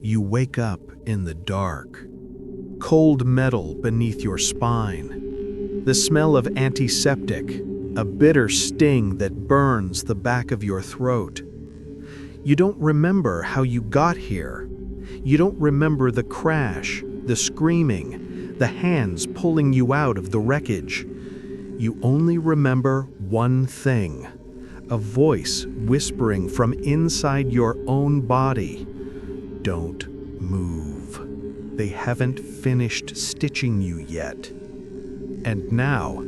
You wake up in the dark. Cold metal beneath your spine. The smell of antiseptic, a bitter sting that burns the back of your throat. You don't remember how you got here. You don't remember the crash, the screaming, the hands pulling you out of the wreckage. You only remember one thing, a voice whispering from inside your own body. Don't move. They haven't finished stitching you yet. And now,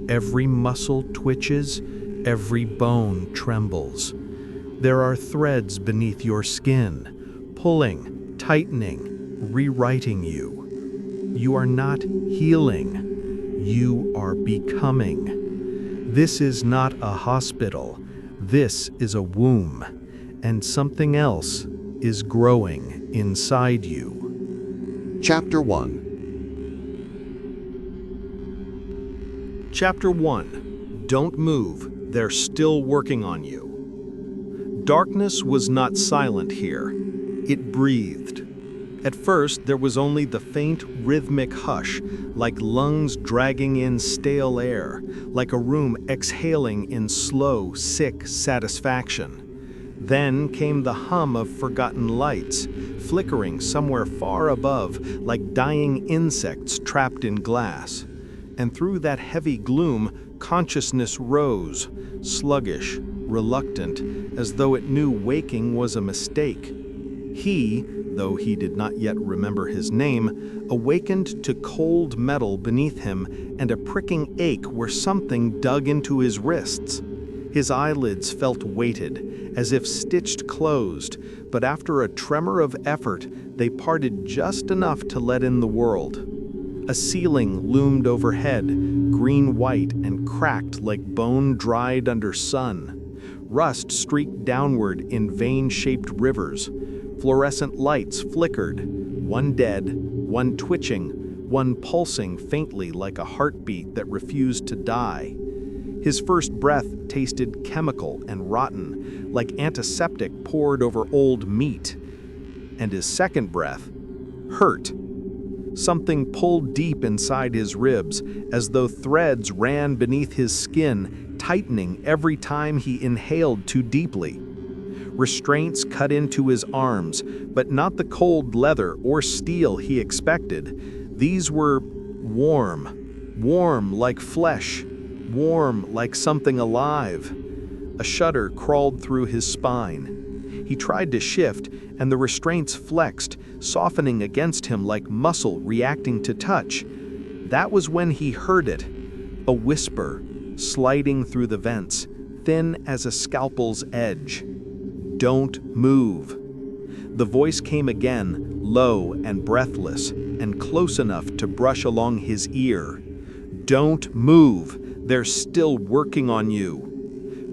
every muscle twitches, every bone trembles. There are threads beneath your skin, pulling, tightening, rewriting you. You are not healing. You are becoming. This is not a hospital. This is a womb, and something else is growing inside you. Chapter 1. Chapter 1. Don't move. They're still working on you. Darkness was not silent here. It breathed. At first, there was only the faint, rhythmic hush, like lungs dragging in stale air, like a room exhaling in slow, sick satisfaction. Then came the hum of forgotten lights, flickering somewhere far above, like dying insects trapped in glass. And through that heavy gloom, consciousness rose, sluggish, reluctant, as though it knew waking was a mistake. He, though he did not yet remember his name, awakened to cold metal beneath him and a pricking ache where something dug into his wrists. His eyelids felt weighted, as if stitched closed, but after a tremor of effort, they parted just enough to let in the world. A ceiling loomed overhead, green-white and cracked like bone dried under sun. Rust streaked downward in vein-shaped rivers. Fluorescent lights flickered, one dead, one twitching, one pulsing faintly like a heartbeat that refused to die. His first breath tasted chemical and rotten, like antiseptic poured over old meat. And his second breath hurt. Something pulled deep inside his ribs, as though threads ran beneath his skin, tightening every time he inhaled too deeply. Restraints cut into his arms, but not the cold leather or steel he expected. These were warm like flesh, warm like something alive. A shudder crawled through his spine. He tried to shift, and the restraints flexed, softening against him like muscle reacting to touch. That was when he heard it, a whisper, sliding through the vents, thin as a scalpel's edge. Don't move. The voice came again, low and breathless, and close enough to brush along his ear. Don't move. They're still working on you.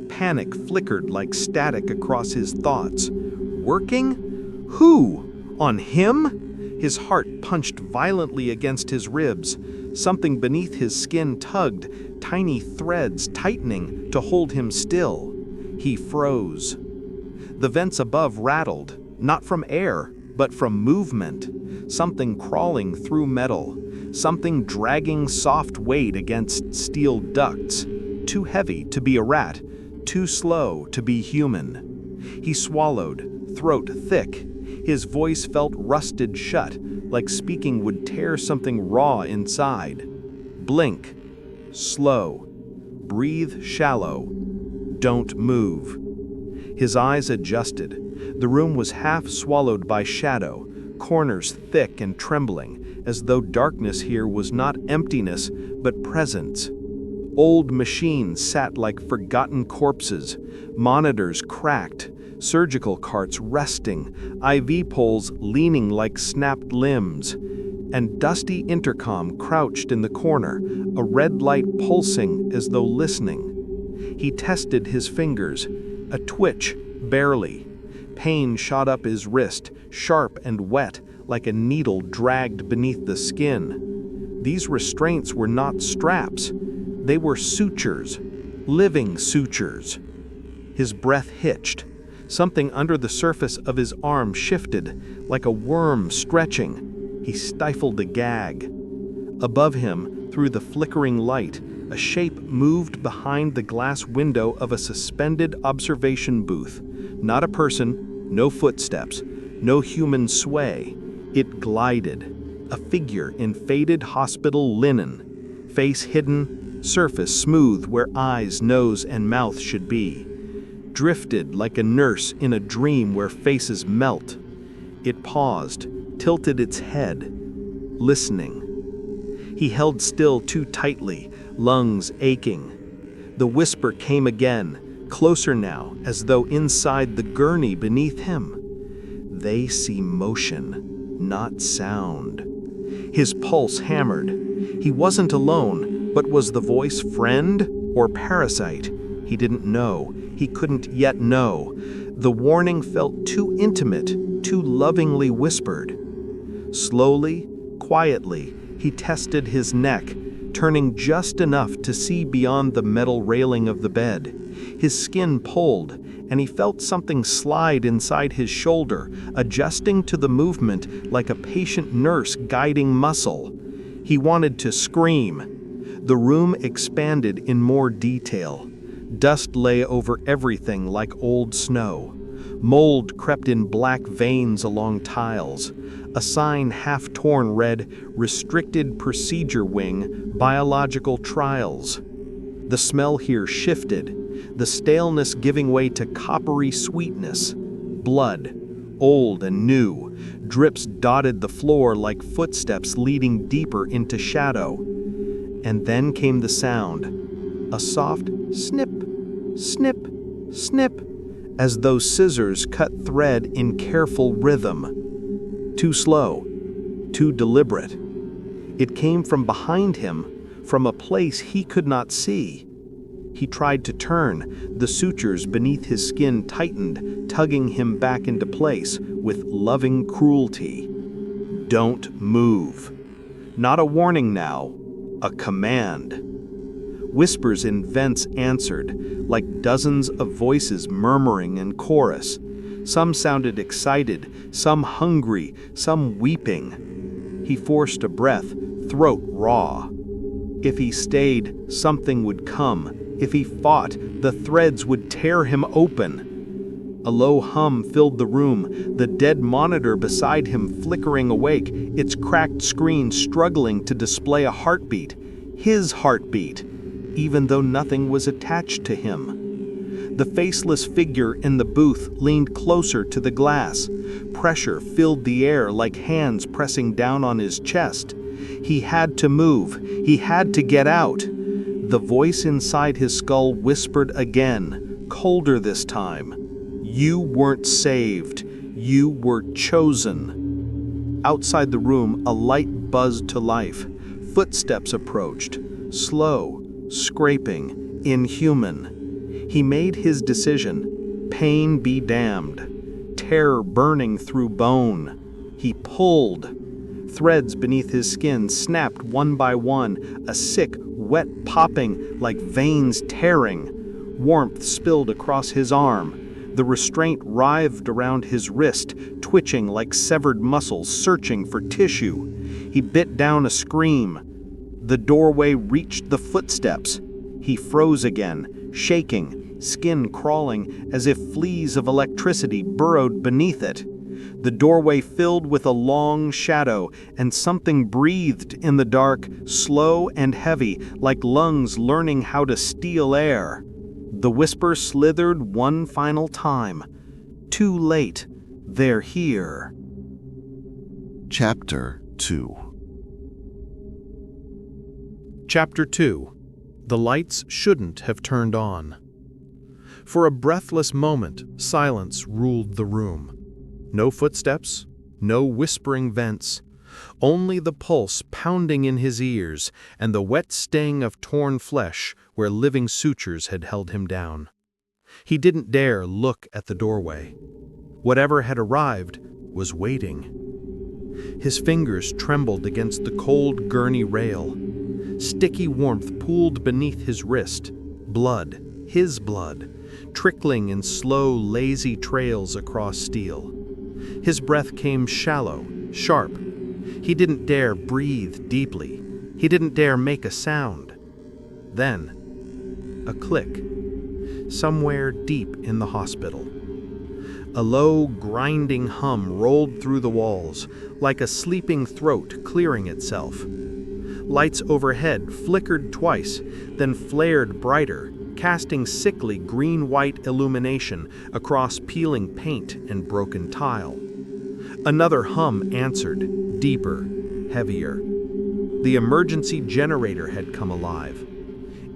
Panic flickered like static across his thoughts. Working? Who? On him? His heart punched violently against his ribs. Something beneath his skin tugged, tiny threads tightening to hold him still. He froze. The vents above rattled, not from air, but from movement. Something crawling through metal. Something dragging soft weight against steel ducts. Too heavy to be a rat, too slow to be human. He swallowed, throat thick. His voice felt rusted shut, like speaking would tear something raw inside. Blink. Slow. Breathe shallow. Don't move. His eyes adjusted. The room was half swallowed by shadow, corners thick and trembling, as though darkness here was not emptiness, but presence. Old machines sat like forgotten corpses, monitors cracked, surgical carts resting, IV poles leaning like snapped limbs, and dusty intercom crouched in the corner, a red light pulsing as though listening. He tested his fingers, a twitch, barely. Pain shot up his wrist, sharp and wet, like a needle dragged beneath the skin. These restraints were not straps. They were sutures, living sutures. His breath hitched. Something under the surface of his arm shifted, like a worm stretching. He stifled a gag. Above him, through the flickering light, a shape moved behind the glass window of a suspended observation booth. Not a person, no footsteps, no human sway. It glided, a figure in faded hospital linen, face hidden, surface smooth where eyes, nose, and mouth should be. Drifted like a nurse in a dream where faces melt. It paused, tilted its head, listening. He held still too tightly, lungs aching. The whisper came again, closer now, as though inside the gurney beneath him. They see motion, not sound. His pulse hammered. He wasn't alone, but was the voice friend or parasite? He didn't know. He couldn't yet know. The warning felt too intimate, too lovingly whispered. Slowly, quietly, he tested his neck, turning just enough to see beyond the metal railing of the bed. His skin pulled, and he felt something slide inside his shoulder, adjusting to the movement like a patient nurse guiding muscle. He wanted to scream. The room expanded in more detail. Dust lay over everything like old snow. Mold crept in black veins along tiles. A sign half-torn read, "Restricted Procedure Wing, Biological Trials." The smell here shifted, the staleness giving way to coppery sweetness. Blood, old and new, drips dotted the floor like footsteps leading deeper into shadow. And then came the sound, a soft snip, snip, snip, as though scissors cut thread in careful rhythm. Too slow, too deliberate. It came from behind him, from a place he could not see. He tried to turn. The sutures beneath his skin tightened, tugging him back into place with loving cruelty. Don't move. Not a warning now, a command. Whispers in vents answered, like dozens of voices murmuring in chorus. Some sounded excited, some hungry, some weeping. He forced a breath, throat raw. If he stayed, something would come. If he fought, the threads would tear him open. A low hum filled the room, the dead monitor beside him flickering awake, its cracked screen struggling to display a heartbeat. His heartbeat, even though nothing was attached to him. The faceless figure in the booth leaned closer to the glass. Pressure filled the air like hands pressing down on his chest. He had to move. He had to get out. The voice inside his skull whispered again, colder this time. You weren't saved. You were chosen. Outside the room, a light buzzed to life. Footsteps approached, slow, scraping, inhuman. He made his decision. Pain be damned. Terror burning through bone. He pulled. Threads beneath his skin snapped one by one, a sick, wet popping like veins tearing. Warmth spilled across his arm. The restraint writhed around his wrist, twitching like severed muscles searching for tissue. He bit down a scream. The doorway reached the footsteps. He froze again, shaking, skin crawling as if fleas of electricity burrowed beneath it. The doorway filled with a long shadow, and something breathed in the dark, slow and heavy, like lungs learning how to steal air. The whisper slithered one final time. Too late. They're here. Chapter 2. Chapter 2. The lights shouldn't have turned on. For a breathless moment, silence ruled the room. No footsteps, no whispering vents, only the pulse pounding in his ears and the wet sting of torn flesh where living sutures had held him down. He didn't dare look at the doorway. Whatever had arrived was waiting. His fingers trembled against the cold gurney rail. Sticky warmth pooled beneath his wrist. Blood, his blood, trickling in slow, lazy trails across steel. His breath came shallow, sharp. He didn't dare breathe deeply. He didn't dare make a sound. Then, a click. Somewhere deep in the hospital. A low, grinding hum rolled through the walls, like a sleeping throat clearing itself. Lights overhead flickered twice, then flared brighter, casting sickly green-white illumination across peeling paint and broken tile. Another hum answered, deeper, heavier. The emergency generator had come alive.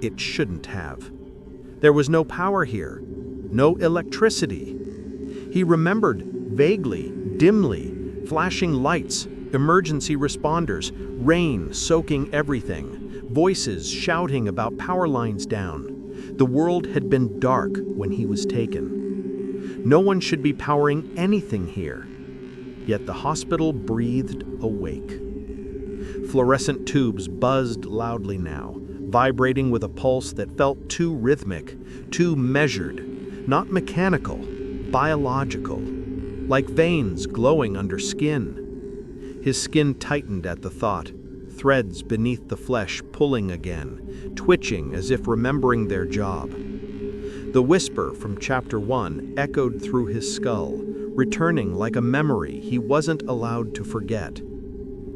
It shouldn't have. There was no power here, no electricity. He remembered, vaguely, dimly, flashing lights, emergency responders, rain soaking everything, voices shouting about power lines down. The world had been dark when he was taken. No one should be powering anything here. Yet the hospital breathed awake. Fluorescent tubes buzzed loudly now, vibrating with a pulse that felt too rhythmic, too measured, not mechanical, biological, like veins glowing under skin. His skin tightened at the thought, threads beneath the flesh pulling again, twitching as if remembering their job. The whisper from Chapter 1 echoed through his skull, returning like a memory he wasn't allowed to forget.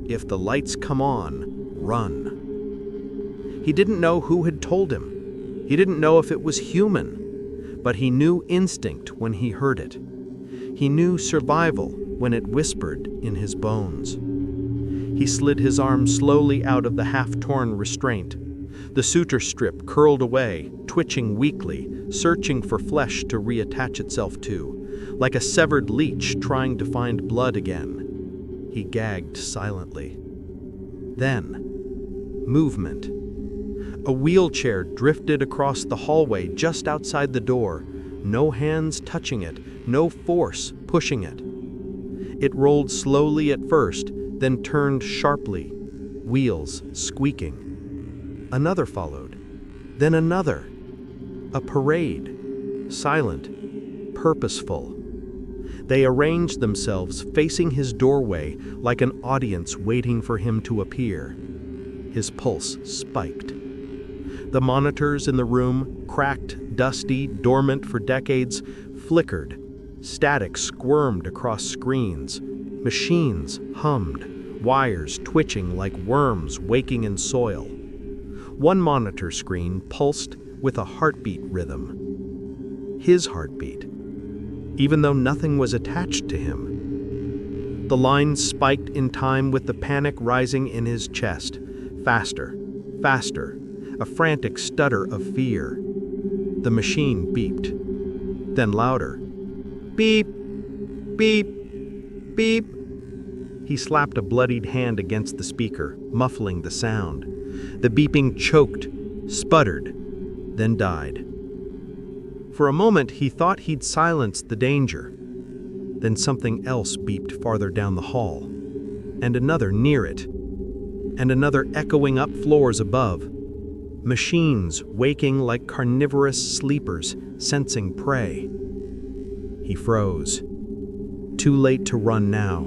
If the lights come on, run. He didn't know who had told him. He didn't know if it was human, but he knew instinct when he heard it. He knew survival when it whispered in his bones. He slid his arm slowly out of the half-torn restraint. The suture strip curled away, twitching weakly, searching for flesh to reattach itself to, like a severed leech trying to find blood again. He gagged silently. Then, movement. A wheelchair drifted across the hallway just outside the door, no hands touching it, no force pushing it. It rolled slowly at first, then turned sharply, wheels squeaking. Another followed, then another. A parade, silent, purposeful. They arranged themselves facing his doorway like an audience waiting for him to appear. His pulse spiked. The monitors in the room, cracked, dusty, dormant for decades, flickered. Static squirmed across screens. Machines hummed, wires twitching like worms waking in soil. One monitor screen pulsed with a heartbeat rhythm. His heartbeat, even though nothing was attached to him. The lines spiked in time with the panic rising in his chest. Faster, faster, a frantic stutter of fear. The machine beeped, then louder. Beep, beep, beep. He slapped a bloodied hand against the speaker, muffling the sound. The beeping choked, sputtered, then died. For a moment, he thought he'd silenced the danger. Then something else beeped farther down the hall, and another near it, and another echoing up floors above. Machines waking like carnivorous sleepers, sensing prey. He froze. Too late to run now.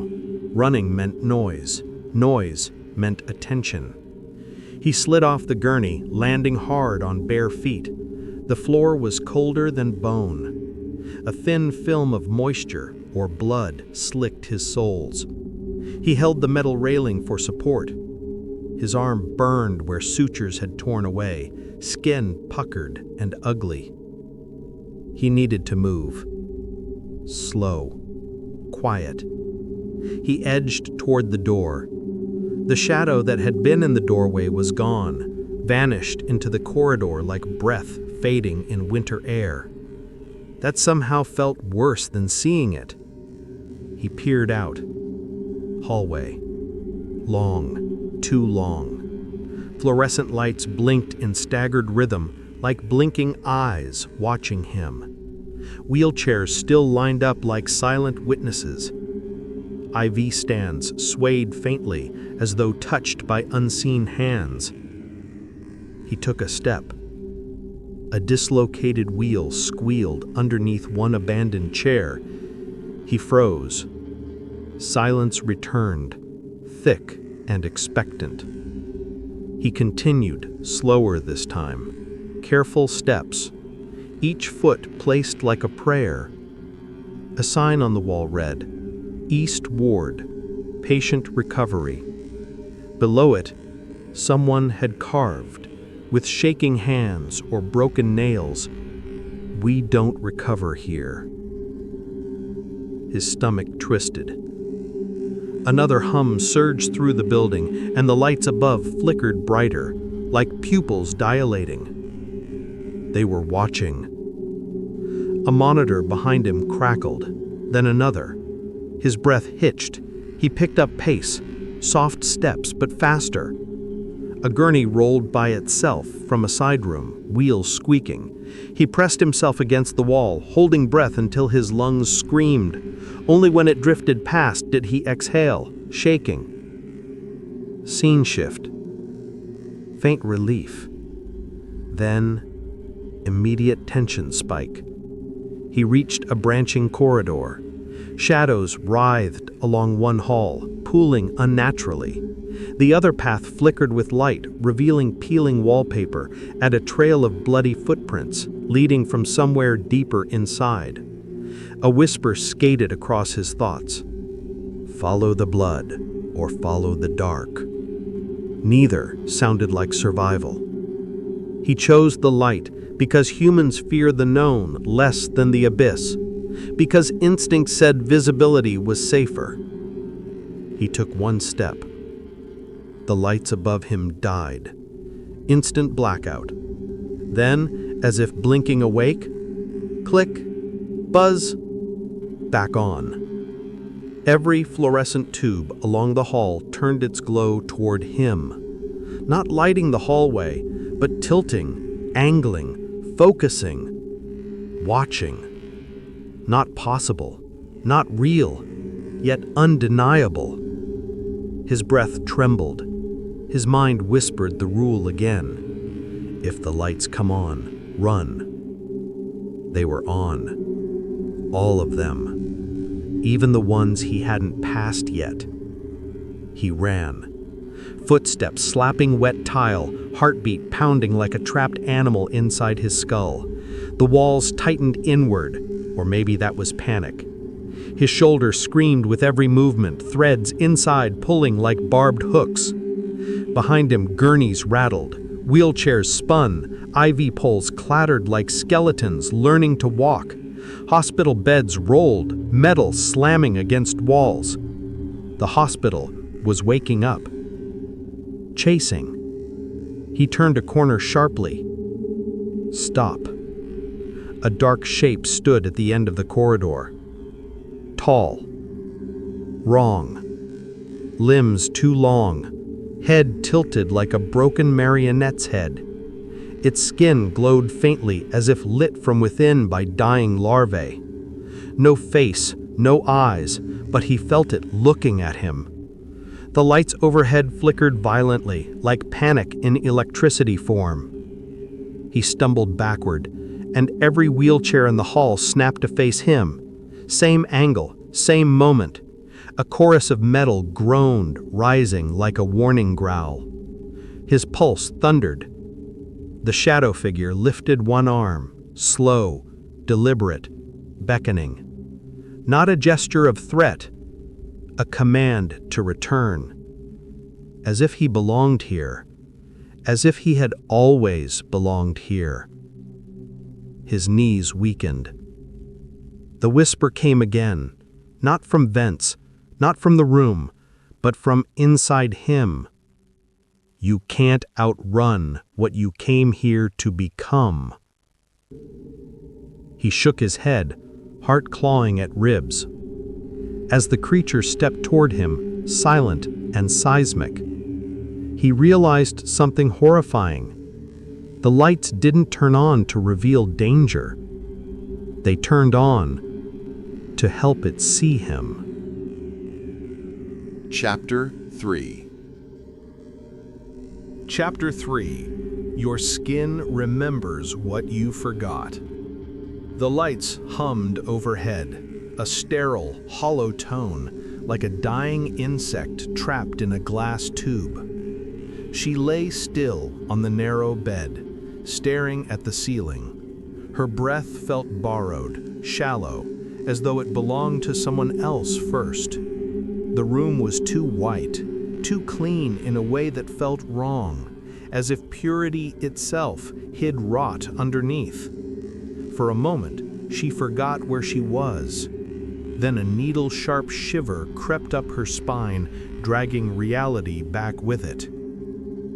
Running meant noise. Noise meant attention. He slid off the gurney, landing hard on bare feet. The floor was colder than bone. A thin film of moisture or blood slicked his soles. He held the metal railing for support. His arm burned where sutures had torn away, skin puckered and ugly. He needed to move. Slow. Quiet. He edged toward the door. The shadow that had been in the doorway was gone, vanished into the corridor like breath fading in winter air. That somehow felt worse than seeing it. He peered out. Hallway. Long, too long. Fluorescent lights blinked in staggered rhythm, like blinking eyes watching him. Wheelchairs still lined up like silent witnesses. IV stands swayed faintly, as though touched by unseen hands. He took a step. A dislocated wheel squealed underneath one abandoned chair. He froze. Silence returned, thick and expectant. He continued, slower this time. Careful steps, each foot placed like a prayer. A sign on the wall read, "East Ward, Patient Recovery." Below it, someone had carved, with shaking hands or broken nails, "We don't recover here." His stomach twisted. Another hum surged through the building, and the lights above flickered brighter, like pupils dilating. They were watching. A monitor behind him crackled, then another. His breath hitched. He picked up pace, soft steps but faster. A gurney rolled by itself from a side room, wheels squeaking. He pressed himself against the wall, holding breath until his lungs screamed. Only when it drifted past did he exhale, shaking. Scene shift. Faint relief. Then, immediate tension spike. He reached a branching corridor. Shadows writhed along one hall, pooling unnaturally. The other path flickered with light, revealing peeling wallpaper and a trail of bloody footprints leading from somewhere deeper inside. A whisper skated across his thoughts. Follow the blood or follow the dark. Neither sounded like survival. He chose the light because humans fear the known less than the abyss, because instinct said visibility was safer. He took one step. The lights above him died. Instant blackout. Then, as if blinking awake, click, buzz, back on. Every fluorescent tube along the hall turned its glow toward him, not lighting the hallway, but tilting, angling, focusing, watching. Not possible, not real, yet undeniable. His breath trembled. His mind whispered the rule again. If the lights come on, run. They were on. All of them. Even the ones he hadn't passed yet. He ran. Footsteps slapping wet tile, heartbeat pounding like a trapped animal inside his skull. The walls tightened inward, or maybe that was panic. His shoulders screamed with every movement, threads inside pulling like barbed hooks. Behind him, gurneys rattled, wheelchairs spun, IV poles clattered like skeletons learning to walk. Hospital beds rolled, metal slamming against walls. The hospital was waking up. Chasing. He turned a corner sharply. Stop. A dark shape stood at the end of the corridor. Tall. Wrong. Limbs too long. Head tilted like a broken marionette's head. Its skin glowed faintly as if lit from within by dying larvae. No face, no eyes, but he felt it looking at him. The lights overhead flickered violently, like panic in electricity form. He stumbled backward, and every wheelchair in the hall snapped to face him. Same angle, same moment. A chorus of metal groaned, rising like a warning growl. His pulse thundered. The shadow figure lifted one arm, slow, deliberate, beckoning. Not a gesture of threat, a command to return. As if he belonged here, as if he had always belonged here. His knees weakened. The whisper came again, not from vents, not from the room, but from inside him. You can't outrun what you came here to become. He shook his head, heart clawing at ribs. As the creature stepped toward him, silent and seismic, he realized something horrifying. The lights didn't turn on to reveal danger. They turned on to help it see him. Chapter 3. Chapter 3. Your skin remembers what you forgot. The lights hummed overhead, a sterile, hollow tone, like a dying insect trapped in a glass tube. She lay still on the narrow bed, staring at the ceiling. Her breath felt borrowed, shallow, as though it belonged to someone else first. The room was too white, too clean in a way that felt wrong, as if purity itself hid rot underneath. For a moment, she forgot where she was. Then a needle-sharp shiver crept up her spine, dragging reality back with it.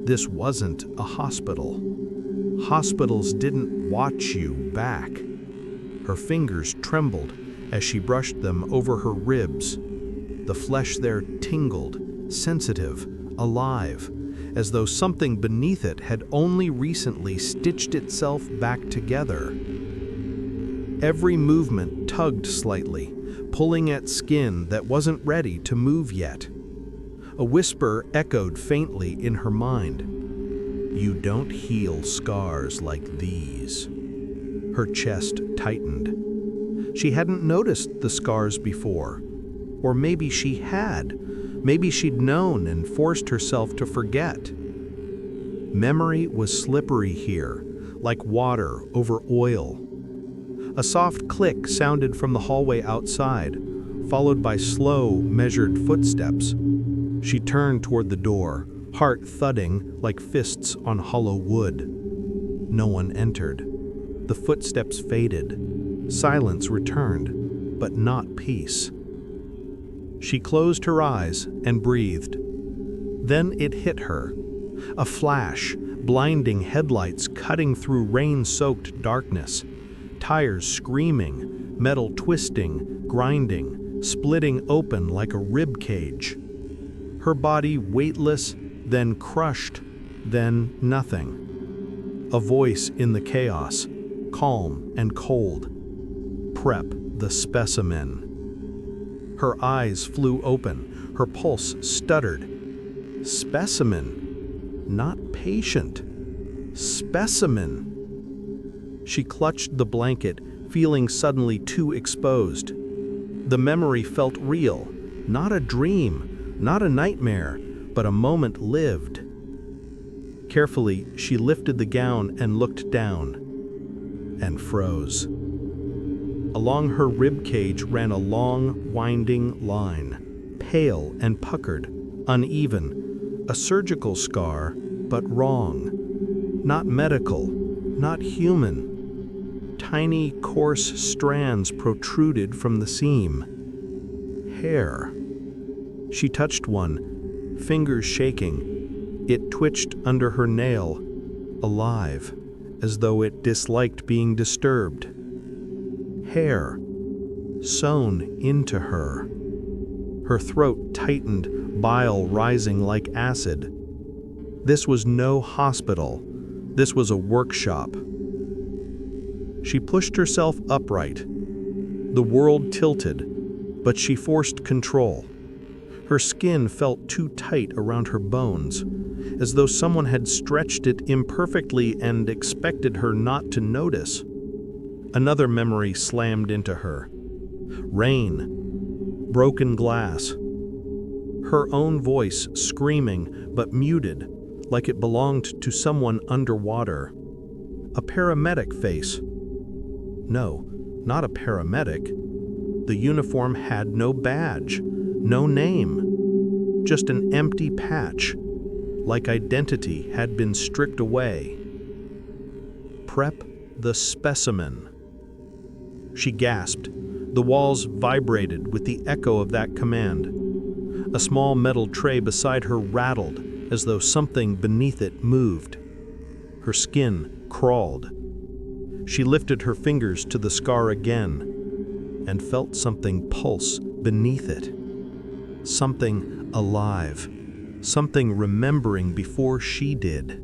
This wasn't a hospital. Hospitals didn't watch you back. Her fingers trembled as she brushed them over her ribs. The flesh there tingled, sensitive, alive, as though something beneath it had only recently stitched itself back together. Every movement tugged slightly, pulling at skin that wasn't ready to move yet. A whisper echoed faintly in her mind. You don't heal scars like these. Her chest tightened. She hadn't noticed the scars before. Or maybe she had. Maybe she'd known and forced herself to forget. Memory was slippery here, like water over oil. A soft click sounded from the hallway outside, followed by slow, measured footsteps. She turned toward the door, heart thudding like fists on hollow wood. No one entered. The footsteps faded. Silence returned, but not peace. She closed her eyes and breathed. Then it hit her. A flash, blinding headlights cutting through rain-soaked darkness. Tires screaming, metal twisting, grinding, splitting open like a rib cage. Her body weightless, then crushed, then nothing. A voice in the chaos, calm and cold. Prep the specimen. Her eyes flew open, her pulse stuttered. Specimen, not patient. Specimen. She clutched the blanket, feeling suddenly too exposed. The memory felt real, not a dream, not a nightmare, but a moment lived. Carefully, she lifted the gown and looked down, and froze. Along her rib cage ran a long, winding line, pale and puckered, uneven, a surgical scar, but wrong. Not medical, not human. Tiny, coarse strands protruded from the seam. Hair. She touched one, fingers shaking. It twitched under her nail, alive, as though it disliked being disturbed. Hair, sewn into her. Her throat tightened, bile rising like acid. This was no hospital. This was a workshop. She pushed herself upright. The world tilted, but she forced control. Her skin felt too tight around her bones, as though someone had stretched it imperfectly and expected her not to notice. Another memory slammed into her. Rain. Broken glass. Her own voice screaming, but muted, like it belonged to someone underwater. A paramedic face. No, not a paramedic. The uniform had no badge. No name, just an empty patch, like identity had been stripped away. Prep the specimen. She gasped. The walls vibrated with the echo of that command. A small metal tray beside her rattled as though something beneath it moved. Her skin crawled. She lifted her fingers to the scar again and felt something pulse beneath it. Something alive, something remembering before she did.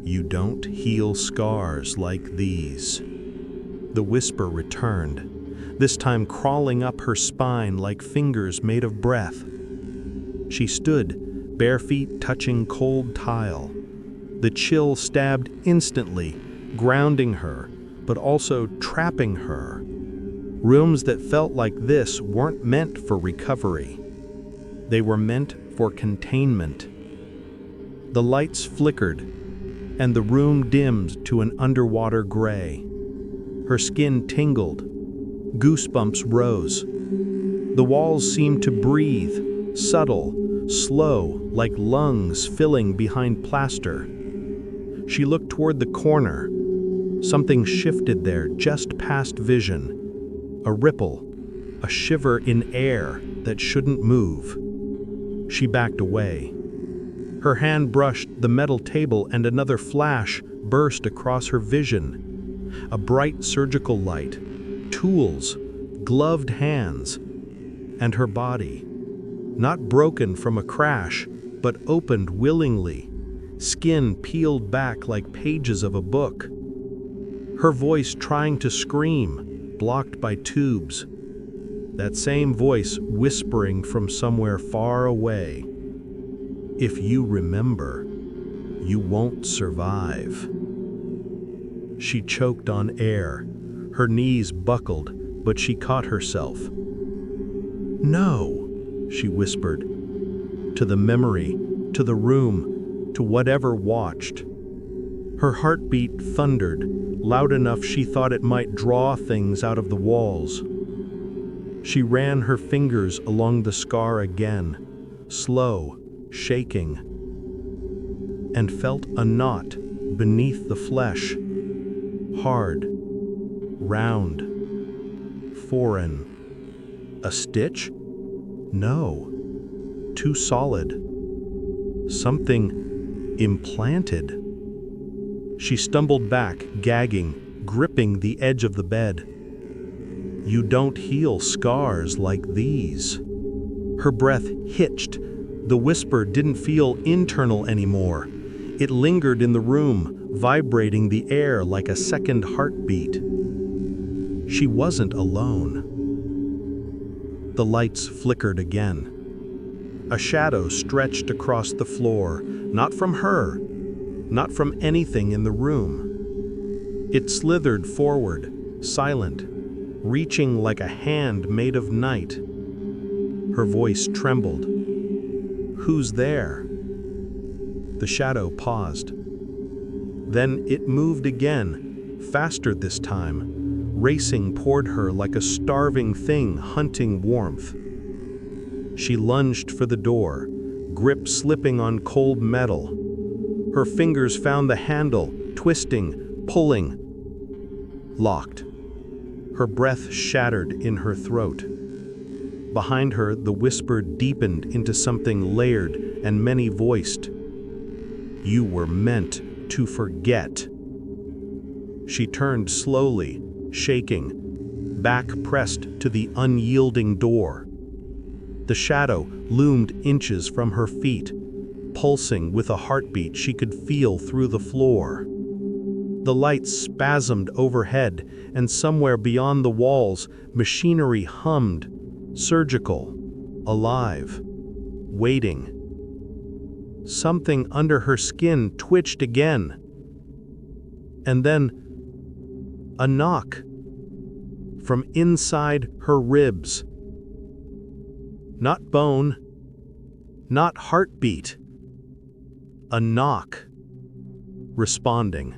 You don't heal scars like these. The whisper returned, this time crawling up her spine like fingers made of breath. She stood, bare feet touching cold tile. The chill stabbed instantly, grounding her, but also trapping her. Rooms that felt like this weren't meant for recovery. They were meant for containment. The lights flickered, and the room dimmed to an underwater gray. Her skin tingled. Goosebumps rose. The walls seemed to breathe, subtle, slow, like lungs filling behind plaster. She looked toward the corner. Something shifted there just past vision. A ripple, a shiver in air that shouldn't move. She backed away. Her hand brushed the metal table and another flash burst across her vision. A bright surgical light, tools, gloved hands, and her body. Not broken from a crash, but opened willingly, skin peeled back like pages of a book. Her voice trying to scream, blocked by tubes. That same voice whispering from somewhere far away. If you remember, you won't survive. She choked on air. Her knees buckled, but she caught herself. No, she whispered. To the memory, to the room, to whatever watched. Her heartbeat thundered, loud enough she thought it might draw things out of the walls. She ran her fingers along the scar again, slow, shaking, and felt a knot beneath the flesh, hard, round, foreign. A stitch? No, too solid. Something implanted. She stumbled back, gagging, gripping the edge of the bed. You don't heal scars like these. Her breath hitched. The whisper didn't feel internal anymore. It lingered in the room, vibrating the air like a second heartbeat. She wasn't alone. The lights flickered again. A shadow stretched across the floor, not from her, not from anything in the room. It slithered forward, silent, reaching like a hand made of night. Her voice trembled. Who's there? The shadow paused. Then it moved again, faster this time, racing toward her like a starving thing hunting warmth. She lunged for the door, grip slipping on cold metal. Her fingers found the handle, twisting, pulling. Locked. Her breath shattered in her throat. Behind her, the whisper deepened into something layered and many-voiced. You were meant to forget. She turned slowly, shaking, back pressed to the unyielding door. The shadow loomed inches from her feet, pulsing with a heartbeat she could feel through the floor. The lights spasmed overhead, and somewhere beyond the walls, machinery hummed, surgical, alive, waiting. Something under her skin twitched again. And then, a knock from inside her ribs. Not bone, not heartbeat. A knock, responding.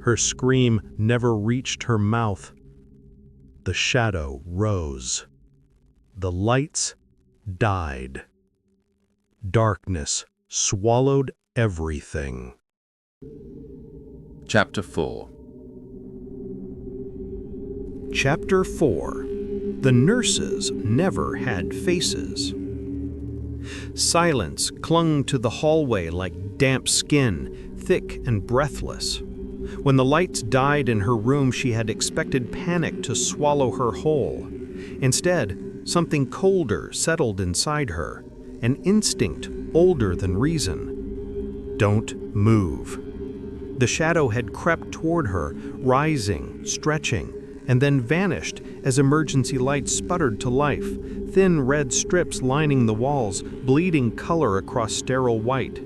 Her scream never reached her mouth. The shadow rose. The lights died. Darkness swallowed everything. Chapter 4. Chapter 4. The nurses never had faces. Silence clung to the hallway like damp skin, thick and breathless. When the lights died in her room, she had expected panic to swallow her whole. Instead, something colder settled inside her, an instinct older than reason. Don't move. The shadow had crept toward her, rising, stretching, and then vanished as emergency lights sputtered to life, thin red strips lining the walls, bleeding color across sterile white.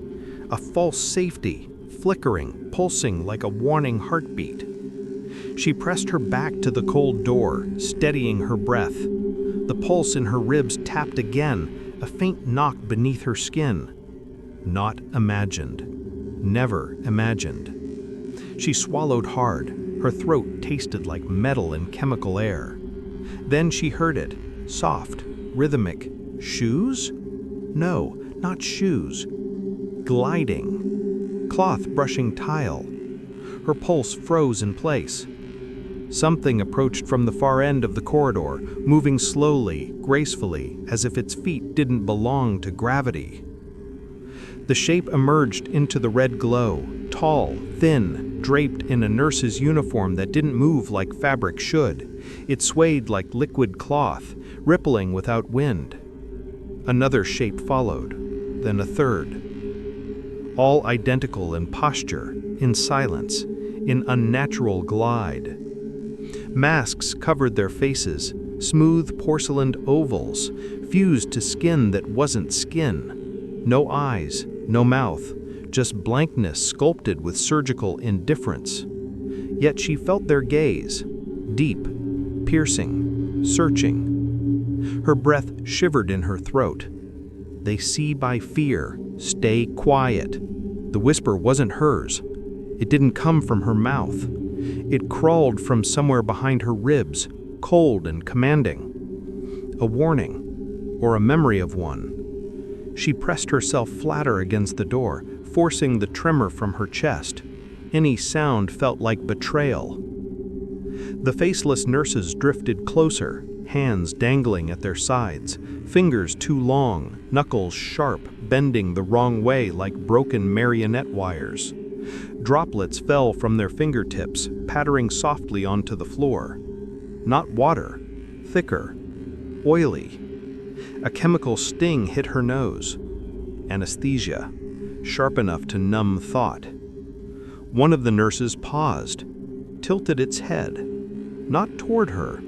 A false safety, flickering, pulsing like a warning heartbeat. She pressed her back to the cold door, steadying her breath. The pulse in her ribs tapped again, a faint knock beneath her skin. Not imagined. Never imagined. She swallowed hard. Her throat tasted like metal and chemical air. Then she heard it, soft, rhythmic. Shoes? No, not shoes. Gliding. Cloth brushing tile. Her pulse froze in place. Something approached from the far end of the corridor, moving slowly, gracefully, as if its feet didn't belong to gravity. The shape emerged into the red glow, tall, thin, draped in a nurse's uniform that didn't move like fabric should. It swayed like liquid cloth, rippling without wind. Another shape followed, then a third. All identical in posture, in silence, in unnatural glide. Masks covered their faces, smooth porcelain ovals, fused to skin that wasn't skin. No eyes, no mouth, just blankness sculpted with surgical indifference. Yet she felt their gaze, deep, piercing, searching. Her breath shivered in her throat. They see by fear, stay quiet. The whisper wasn't hers. It didn't come from her mouth. It crawled from somewhere behind her ribs, cold and commanding. A warning, or a memory of one. She pressed herself flatter against the door, forcing the tremor from her chest. Any sound felt like betrayal. The faceless nurses drifted closer, hands dangling at their sides, fingers too long, knuckles sharp, bending the wrong way like broken marionette wires. Droplets fell from their fingertips, pattering softly onto the floor. Not water, thicker, oily. A chemical sting hit her nose. Anesthesia, sharp enough to numb thought. One of the nurses paused, tilted its head, not toward her,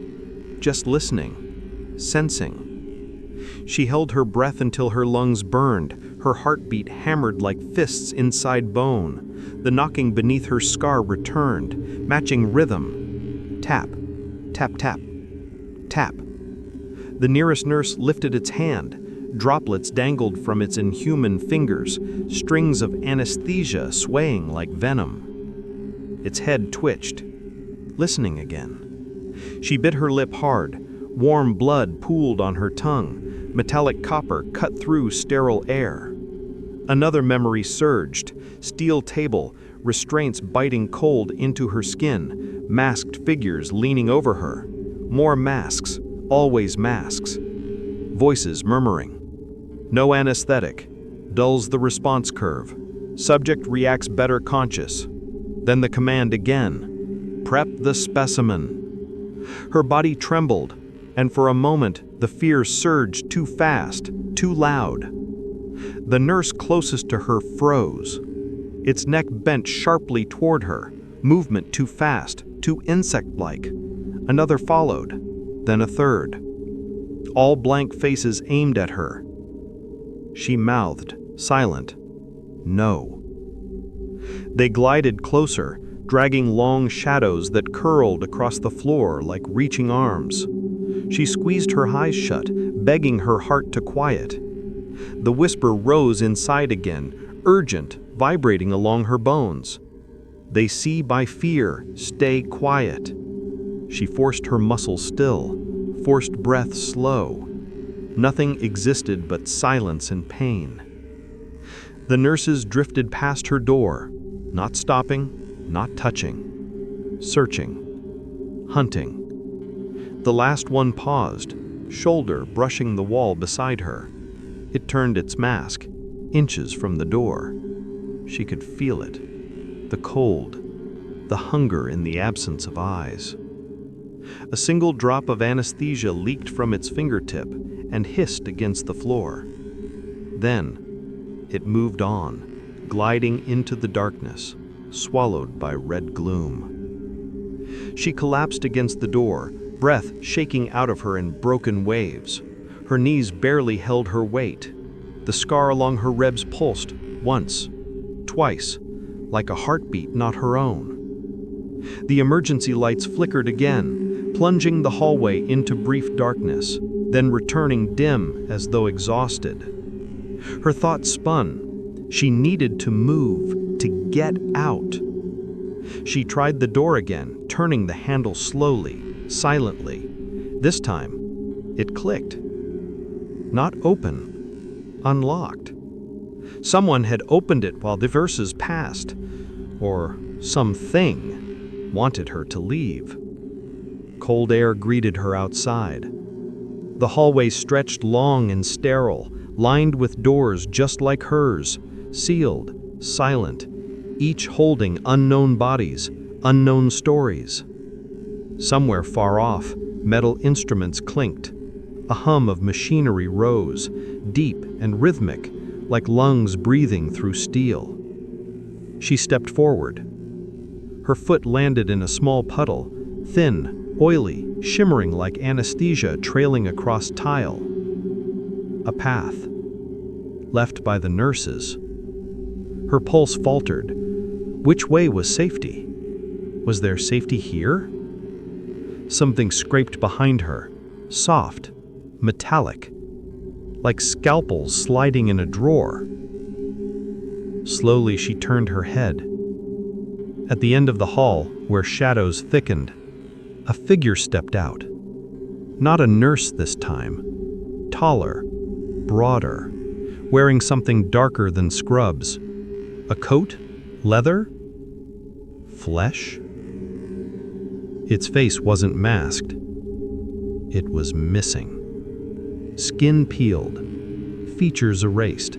just listening, sensing. She held her breath until her lungs burned, her heartbeat hammered like fists inside bone. The knocking beneath her scar returned, matching rhythm. Tap, tap, tap, tap. The nearest nurse lifted its hand. Droplets dangled from its inhuman fingers, strings of anesthesia swaying like venom. Its head twitched, listening again. She bit her lip hard. Warm blood pooled on her tongue. Metallic copper cut through sterile air. Another memory surged. Steel table, restraints biting cold into her skin, masked figures leaning over her. More masks, always masks. Voices murmuring. No anesthetic. Dulls the response curve. Subject reacts better conscious. Then the command again. Prep the specimen. Her body trembled, and for a moment the fear surged too fast, too loud. The nurse closest to her froze. Its neck bent sharply toward her, movement too fast, too insect-like. Another followed, then a third. All blank faces aimed at her. She mouthed, silent, no. They glided closer, dragging long shadows that curled across the floor like reaching arms. She squeezed her eyes shut, begging her heart to quiet. The whisper rose inside again, urgent, vibrating along her bones. They see by fear, stay quiet. She forced her muscles still, forced breath slow. Nothing existed but silence and pain. The nurses drifted past her door, not stopping, not touching, searching, hunting. The last one paused, shoulder brushing the wall beside her. It turned its mask, inches from the door. She could feel it, the cold, the hunger in the absence of eyes. A single drop of anesthesia leaked from its fingertip and hissed against the floor. Then, it moved on, gliding into the darkness, swallowed by red gloom. She collapsed against the door, breath shaking out of her in broken waves. Her knees barely held her weight. The scar along her ribs pulsed, once, twice, like a heartbeat not her own. The emergency lights flickered again, plunging the hallway into brief darkness, then returning dim as though exhausted. Her thoughts spun. She needed to move, to get out. She tried the door again, turning the handle slowly, silently. This time, it clicked. Not open, unlocked. Someone had opened it while the verses passed, or something wanted her to leave. Cold air greeted her outside. The hallway stretched long and sterile, lined with doors just like hers, sealed, silent, each holding unknown bodies, unknown stories. Somewhere far off, metal instruments clinked. A hum of machinery rose, deep and rhythmic, like lungs breathing through steel. She stepped forward. Her foot landed in a small puddle, thin, oily, shimmering like anesthesia trailing across tile. A path, left by the nurses. Her pulse faltered. Which way was safety? Was there safety here? Something scraped behind her, soft, metallic, like scalpels sliding in a drawer. Slowly she turned her head. At the end of the hall, where shadows thickened, a figure stepped out. Not a nurse this time. Taller, broader, wearing something darker than scrubs. A coat? Leather? Flesh? Its face wasn't masked. It was missing. Skin peeled, features erased,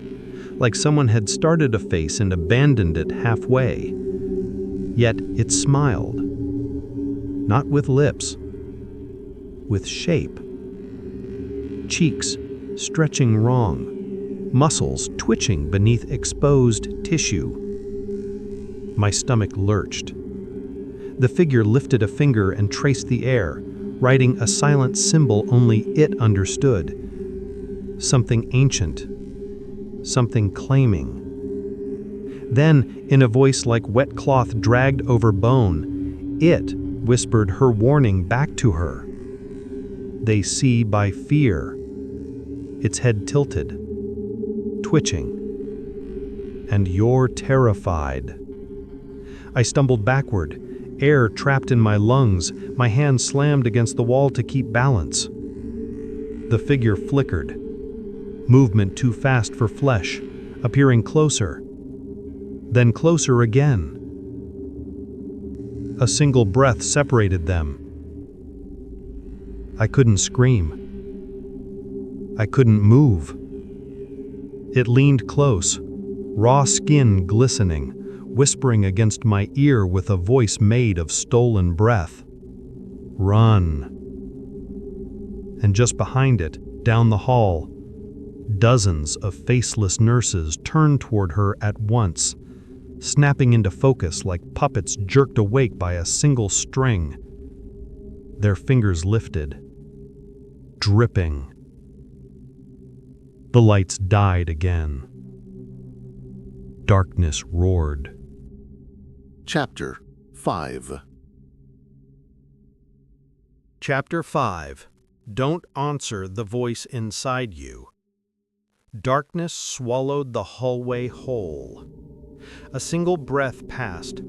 like someone had started a face and abandoned it halfway. Yet it smiled. Not with lips, with shape. Cheeks stretching wrong, muscles twitching beneath exposed tissue. My stomach lurched. The figure lifted a finger and traced the air, writing a silent symbol only it understood. Something ancient, something claiming. Then, in a voice like wet cloth dragged over bone, it whispered her warning back to her. They see by fear. Its head tilted, twitching. And you're terrified. I stumbled backward, air trapped in my lungs, my hand slammed against the wall to keep balance. The figure flickered. Movement too fast for flesh, appearing closer. Then closer again. A single breath separated them. I couldn't scream. I couldn't move. It leaned close, raw skin glistening, whispering against my ear with a voice made of stolen breath. Run. And just behind it, down the hall, dozens of faceless nurses turned toward her at once, snapping into focus like puppets jerked awake by a single string. Their fingers lifted, dripping. The lights died again. Darkness roared. Chapter 5. Chapter 5. Don't answer the voice inside you. Darkness swallowed the hallway whole. A single breath passed,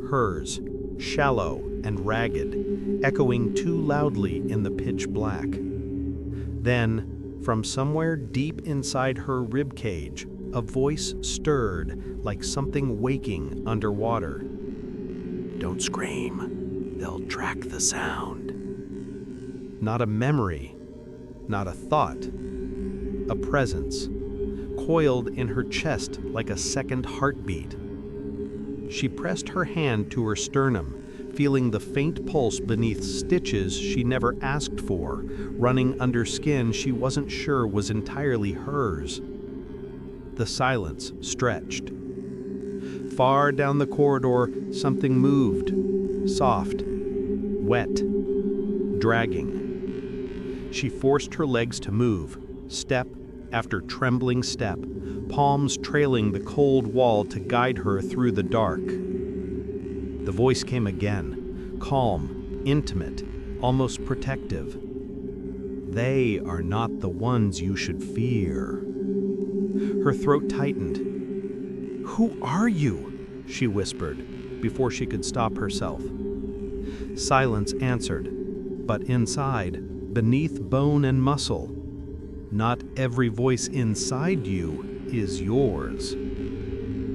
hers, shallow and ragged, echoing too loudly in the pitch black. Then, from somewhere deep inside her ribcage, a voice stirred like something waking underwater. Don't scream. They'll track the sound. Not a memory, not a thought. A presence, coiled in her chest like a second heartbeat. She pressed her hand to her sternum, feeling the faint pulse beneath stitches she never asked for, running under skin she wasn't sure was entirely hers. The silence stretched. Far down the corridor, something moved, soft, wet, dragging. She forced her legs to move, step, after trembling step, palms trailing the cold wall to guide her through the dark. The voice came again, calm, intimate, almost protective. "They are not the ones you should fear." Her throat tightened. "Who are you?" she whispered, before she could stop herself. Silence answered, but inside, beneath bone and muscle, not every voice inside you is yours.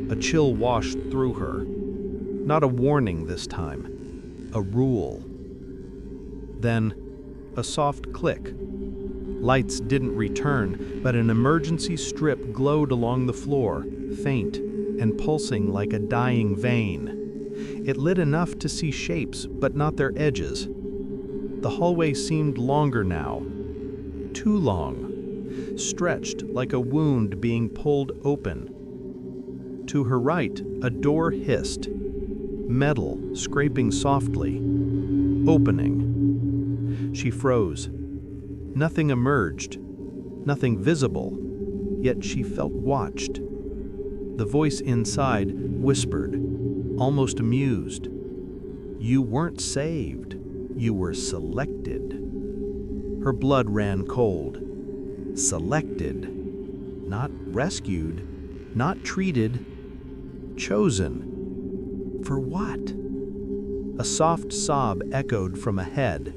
A chill washed through her. Not a warning this time, a rule. Then, a soft click. Lights didn't return, but an emergency strip glowed along the floor, faint and pulsing like a dying vein. It lit enough to see shapes, but not their edges. The hallway seemed longer now. Too long. Stretched like a wound being pulled open. To her right, a door hissed. Metal scraping softly. Opening. She froze. Nothing emerged. Nothing visible. Yet she felt watched. The voice inside whispered, almost amused. "You weren't saved. You were selected." Her blood ran cold. Selected. Not rescued. Not treated. Chosen. For what? A soft sob echoed from ahead.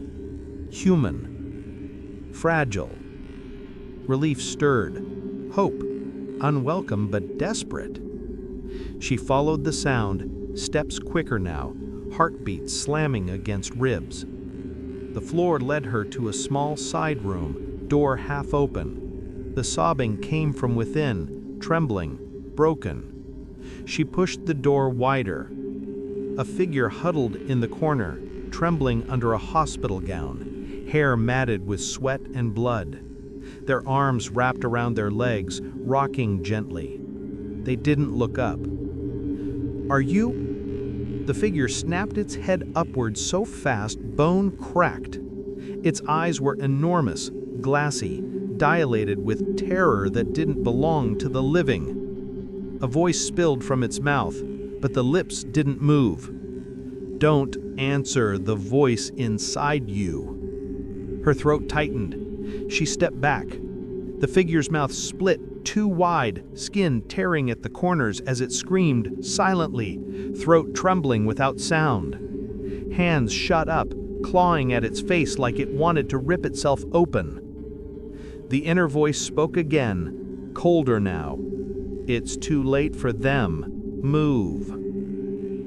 Human. Fragile. Relief stirred. Hope. Unwelcome but desperate. She followed the sound, steps quicker now, heartbeats slamming against ribs. The floor led her to a small side room, door half open. The sobbing came from within, trembling, broken. She pushed the door wider. A figure huddled in the corner, trembling under a hospital gown, hair matted with sweat and blood. Their arms wrapped around their legs, rocking gently. They didn't look up. "Are you?" The figure snapped its head upward so fast, bone cracked. Its eyes were enormous, glassy, dilated with terror that didn't belong to the living. A voice spilled from its mouth, but the lips didn't move. "Don't answer the voice inside you." Her throat tightened. She stepped back. The figure's mouth split too wide, skin tearing at the corners as it screamed silently, throat trembling without sound. Hands shot up, clawing at its face like it wanted to rip itself open. The inner voice spoke again, colder now. "It's too late for them. Move."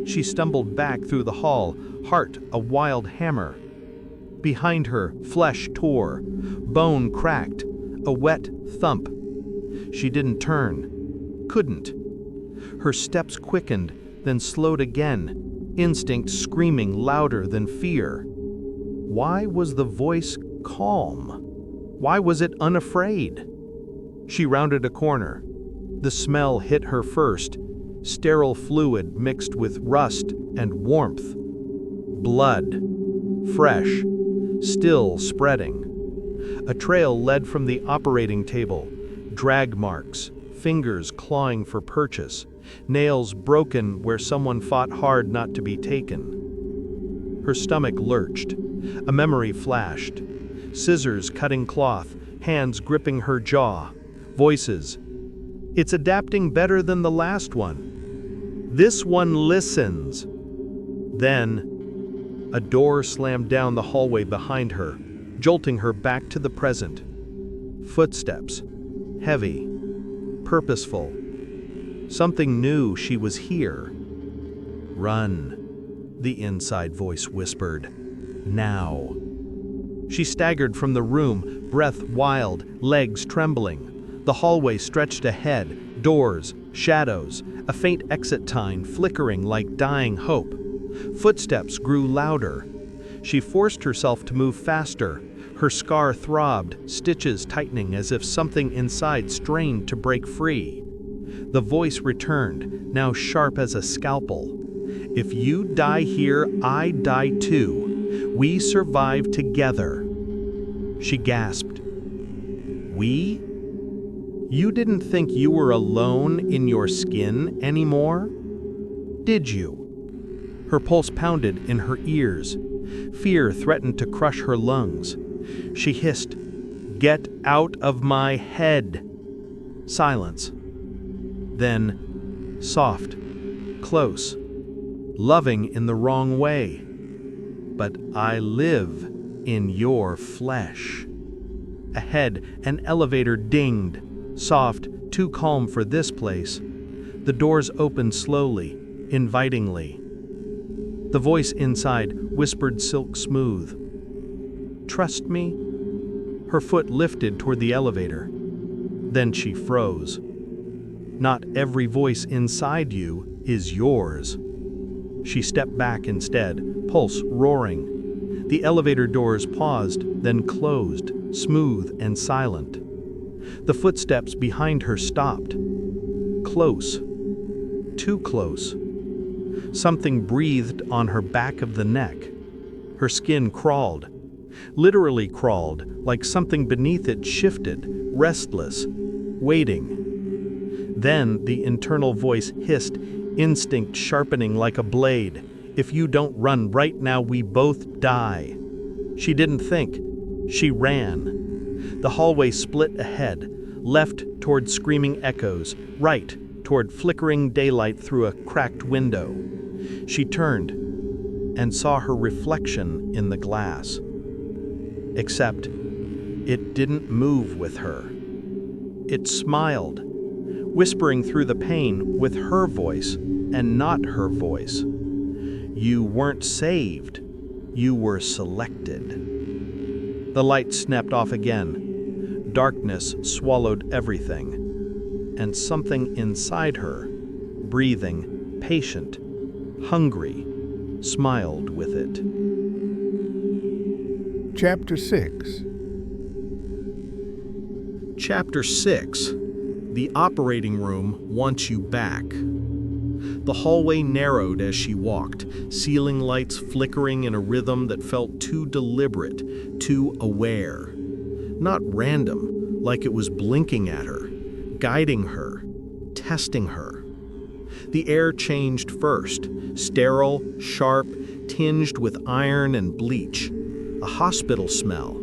She stumbled back through the hall, heart a wild hammer. Behind her, flesh tore, bone cracked, a wet thump. She didn't turn, couldn't. Her steps quickened, then slowed again, instinct screaming louder than fear. Why was the voice calm? Why was it unafraid? She rounded a corner. The smell hit her first, sterile fluid mixed with rust and warmth. Blood, fresh, still spreading. A trail led from the operating table, drag marks, fingers clawing for purchase, nails broken where someone fought hard not to be taken. Her stomach lurched. A memory flashed. Scissors cutting cloth, hands gripping her jaw. Voices. "It's adapting better than the last one. This one listens." Then, a door slammed down the hallway behind her, jolting her back to the present. Footsteps. Heavy. Purposeful. Something knew she was here. "Run," the inside voice whispered. "Now." She staggered from the room, breath wild, legs trembling. The hallway stretched ahead, doors, shadows, a faint exit sign flickering like dying hope. Footsteps grew louder. She forced herself to move faster. Her scar throbbed, stitches tightening as if something inside strained to break free. The voice returned, now sharp as a scalpel. "If you die here, I die too. We survive together." She gasped. "We?" You didn't think you were alone in your skin anymore? Did you? Her pulse pounded in her ears. Fear threatened to crush her lungs. She hissed, "Get out of my head!" Silence. Then, soft, close, loving in the wrong way. "But I live in your flesh." Ahead, an elevator dinged. Soft, too calm for this place. The doors opened slowly, invitingly. The voice inside whispered silk smooth, "Trust me?" Her foot lifted toward the elevator. Then she froze. Not every voice inside you is yours. She stepped back instead, pulse roaring. The elevator doors paused, then closed, smooth and silent. The footsteps behind her stopped. Close. Too close. Something breathed on her back of the neck. Her skin crawled. Literally crawled, like something beneath it shifted, restless, waiting. Then the internal voice hissed, instinct sharpening like a blade. "If you don't run right now, we both die." She didn't think. She ran. The hallway split ahead, left toward screaming echoes, right toward flickering daylight through a cracked window. She turned and saw her reflection in the glass. Except it didn't move with her. It smiled, whispering through the pain with her voice and not her voice. "You weren't saved. You were selected." The light snapped off again. Darkness swallowed everything. And something inside her, breathing, patient, hungry, smiled with it. Chapter 6. Chapter 6. The operating room wants you back. The hallway narrowed as she walked, ceiling lights flickering in a rhythm that felt too deliberate, too aware. Not random, like it was blinking at her, guiding her, testing her. The air changed first, sterile, sharp, tinged with iron and bleach. A hospital smell.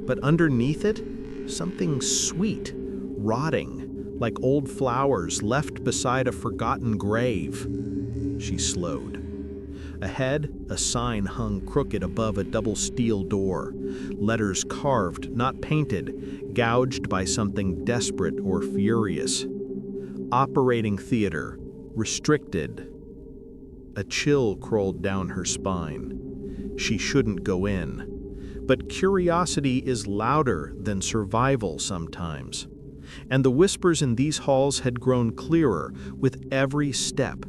But underneath it, something sweet, rotting, like old flowers left beside a forgotten grave. She slowed. Ahead, a sign hung crooked above a double steel door. Letters carved, not painted, gouged by something desperate or furious. Operating theater, restricted. A chill crawled down her spine. She shouldn't go in. But curiosity is louder than survival sometimes. And the whispers in these halls had grown clearer with every step.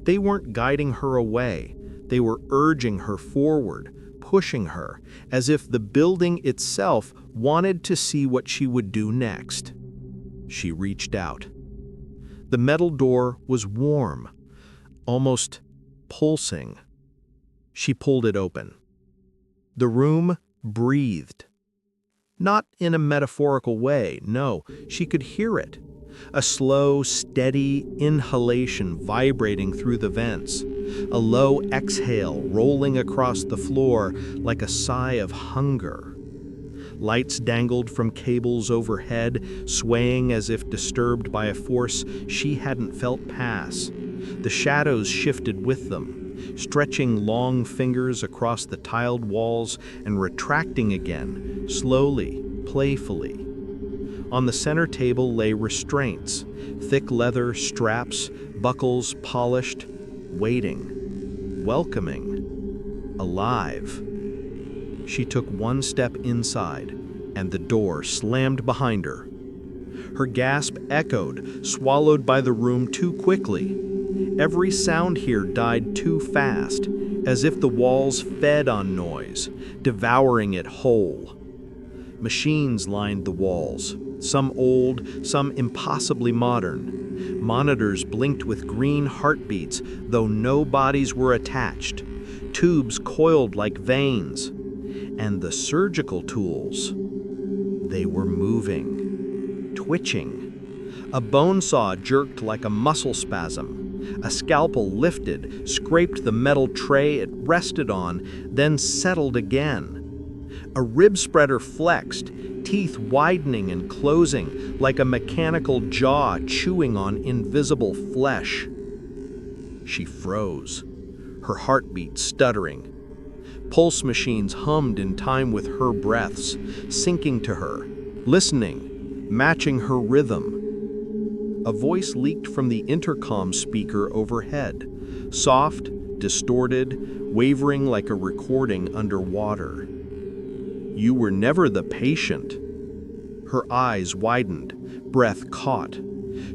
They weren't guiding her away. They were urging her forward, pushing her, as if the building itself wanted to see what she would do next. She reached out. The metal door was warm, almost pulsing. She pulled it open. The room breathed. Not in a metaphorical way, no, she could hear it. A slow, steady inhalation vibrating through the vents. A low exhale rolling across the floor like a sigh of hunger. Lights dangled from cables overhead, swaying as if disturbed by a force she hadn't felt pass. The shadows shifted with them, stretching long fingers across the tiled walls and retracting again, slowly, playfully. On the center table lay restraints, thick leather straps, buckles polished, waiting, welcoming, alive. She took one step inside, and the door slammed behind her. Her gasp echoed, swallowed by the room too quickly. Every sound here died too fast, as if the walls fed on noise, devouring it whole. Machines lined the walls, some old, some impossibly modern. Monitors blinked with green heartbeats, though no bodies were attached. Tubes coiled like veins. And the surgical tools, they were moving, twitching. A bone saw jerked like a muscle spasm. A scalpel lifted, scraped the metal tray it rested on, then settled again. A rib spreader flexed, teeth widening and closing like a mechanical jaw chewing on invisible flesh. She froze, her heartbeat stuttering. Pulse machines hummed in time with her breaths, syncing to her, listening, matching her rhythm. A voice leaked from the intercom speaker overhead, soft, distorted, wavering like a recording underwater. "You were never the patient." Her eyes widened, breath caught.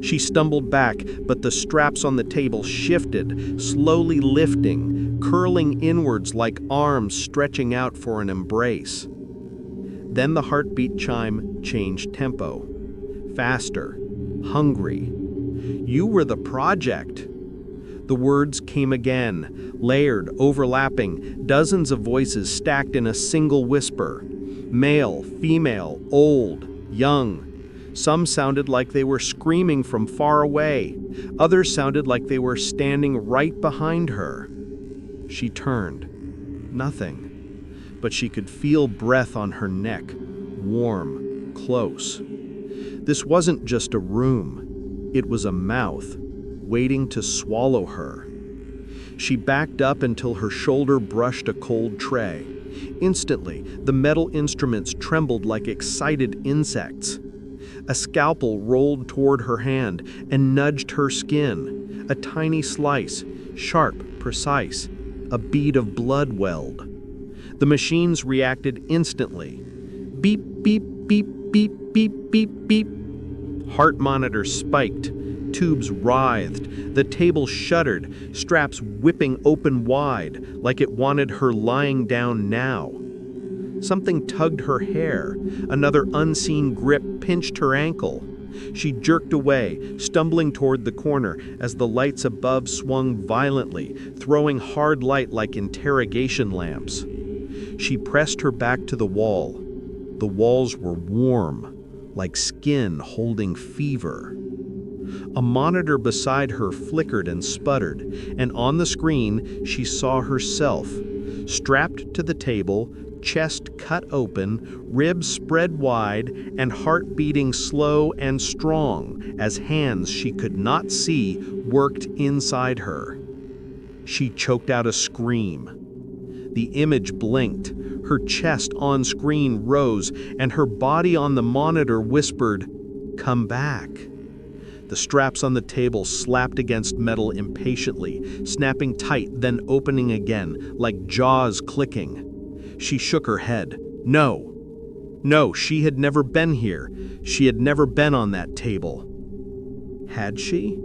She stumbled back, but the straps on the table shifted, slowly lifting, curling inwards like arms stretching out for an embrace. Then the heartbeat chime changed tempo. Faster, hungry. "You were the project." The words came again, layered, overlapping, dozens of voices stacked in a single whisper. Male, female, old, young. Some sounded like they were screaming from far away. Others sounded like they were standing right behind her. She turned. Nothing. But she could feel breath on her neck, warm, close. This wasn't just a room. It was a mouth, waiting to swallow her. She backed up until her shoulder brushed a cold tray. Instantly, the metal instruments trembled like excited insects. A scalpel rolled toward her hand and nudged her skin. A tiny slice, sharp, precise. A bead of blood welled. The machines reacted instantly. Beep, beep, beep, beep, beep, beep, beep. Heart monitors spiked. Tubes writhed. The table shuddered, straps whipping open wide, like it wanted her lying down now. Something tugged her hair. Another unseen grip pinched her ankle. She jerked away, stumbling toward the corner as the lights above swung violently, throwing hard light like interrogation lamps. She pressed her back to the wall. The walls were warm, like skin holding fever. A monitor beside her flickered and sputtered, and on the screen she saw herself, strapped to the table, chest cut open, ribs spread wide, and heart beating slow and strong as hands she could not see worked inside her. She choked out a scream. The image blinked, her chest on screen rose, and her body on the monitor whispered, "Come back." The straps on the table slapped against metal impatiently, snapping tight, then opening again, like jaws clicking. She shook her head. No. No, she had never been here. She had never been on that table. Had she?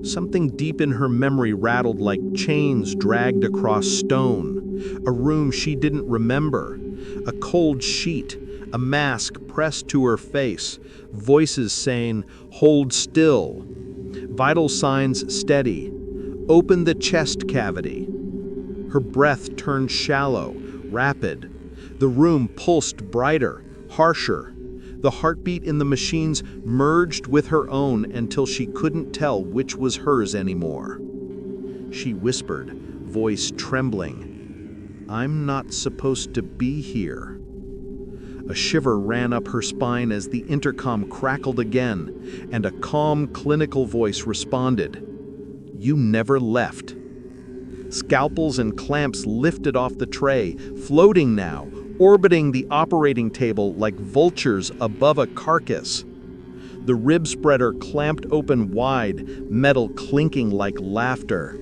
Something deep in her memory rattled like chains dragged across stone. A room she didn't remember. A cold sheet. A mask pressed to her face. Voices saying, "Hold still." Vital signs steady. Open the chest cavity. Her breath turned shallow, rapid. The room pulsed brighter, harsher. The heartbeat in the machines merged with her own until she couldn't tell which was hers anymore. She whispered, voice trembling, "I'm not supposed to be here." A shiver ran up her spine as the intercom crackled again, and a calm, clinical voice responded, "You never left." Scalpels and clamps lifted off the tray, floating now, orbiting the operating table like vultures above a carcass. The rib spreader clamped open wide, metal clinking like laughter.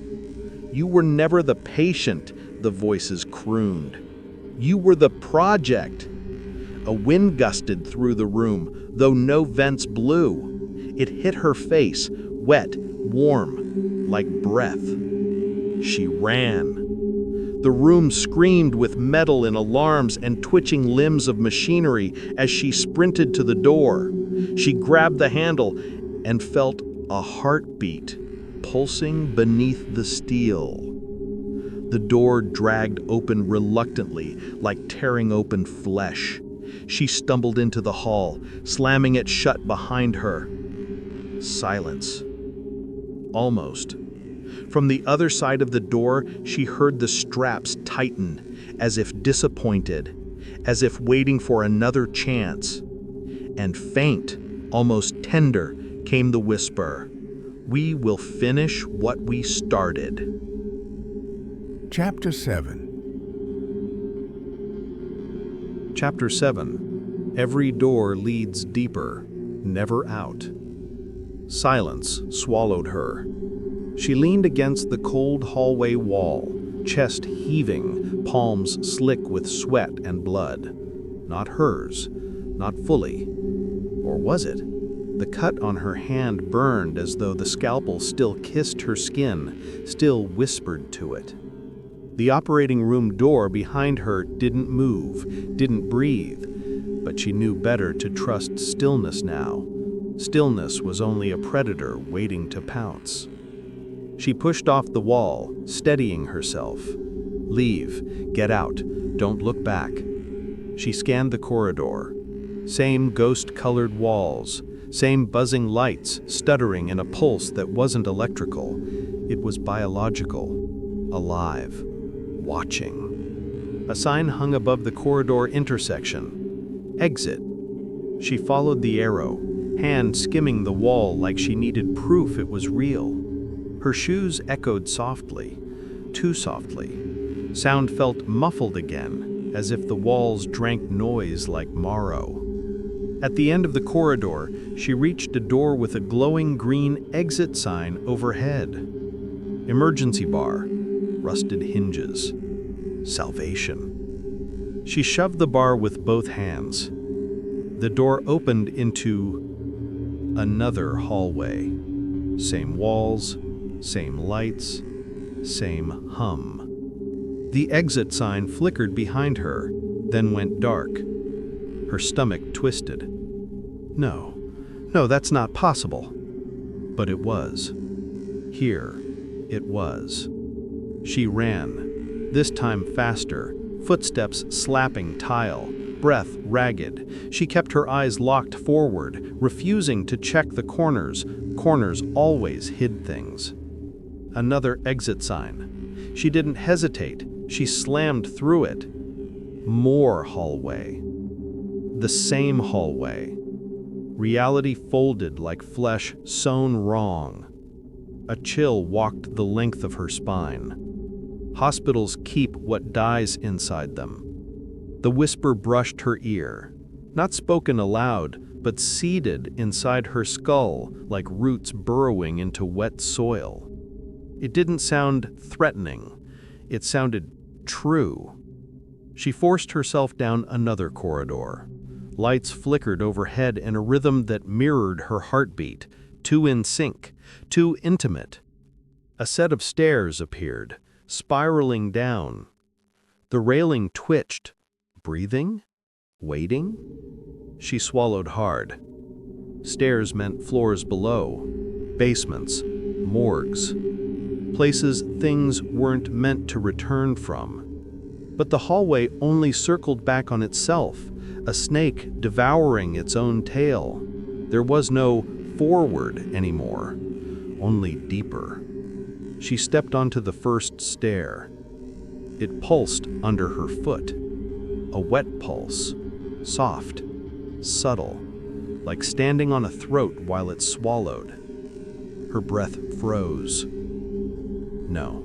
"You were never the patient," the voices crooned. "You were the project." A wind gusted through the room, though no vents blew. It hit her face, wet, warm, like breath. She ran. The room screamed with metal in alarms and twitching limbs of machinery as she sprinted to the door. She grabbed the handle and felt a heartbeat pulsing beneath the steel. The door dragged open reluctantly, like tearing open flesh. She stumbled into the hall, slamming it shut behind her. Silence. Almost. From the other side of the door, she heard the straps tighten, as if disappointed, as if waiting for another chance. And faint, almost tender, came the whisper, "We will finish what we started." Chapter 7. Chapter 7. Every door leads deeper, never out. Silence swallowed her. She leaned against the cold hallway wall, chest heaving, palms slick with sweat and blood. Not hers, not fully. Or was it? The cut on her hand burned as though the scalpel still kissed her skin, still whispered to it. The operating room door behind her didn't move, didn't breathe, but she knew better to trust stillness now. Stillness was only a predator waiting to pounce. She pushed off the wall, steadying herself. Leave, get out, don't look back. She scanned the corridor. Same ghost-colored walls, same buzzing lights stuttering in a pulse that wasn't electrical. It was biological, alive, watching. A sign hung above the corridor intersection. Exit. She followed the arrow, hand skimming the wall like she needed proof it was real. Her shoes echoed softly, too softly. Sound felt muffled again, as if the walls drank noise like marrow. At the end of the corridor, she reached a door with a glowing green exit sign overhead. Emergency bar, rusted hinges, salvation. She shoved the bar with both hands. The door opened into another hallway. Same walls, same lights, same hum. The exit sign flickered behind her, then went dark. Her stomach twisted. No, that's not possible. But it was. Here, it was. She ran, this time faster, footsteps slapping tile, breath ragged. She kept her eyes locked forward, refusing to check the corners. Corners always hid things. Another exit sign. She didn't hesitate. She slammed through it. More hallway. The same hallway. Reality folded like flesh sewn wrong. A chill walked the length of her spine. Hospitals keep what dies inside them. The whisper brushed her ear, not spoken aloud, but seeded inside her skull like roots burrowing into wet soil. It didn't sound threatening. It sounded true. She forced herself down another corridor. Lights flickered overhead in a rhythm that mirrored her heartbeat, too in sync, too intimate. A set of stairs appeared, spiraling down. The railing twitched. Breathing? Waiting? She swallowed hard. Stairs meant floors below, basements, morgues, places things weren't meant to return from. But the hallway only circled back on itself, a snake devouring its own tail. There was no forward anymore, only deeper. She stepped onto the first stair. It pulsed under her foot. A wet pulse, soft, subtle, like standing on a throat while it swallowed. Her breath froze. No,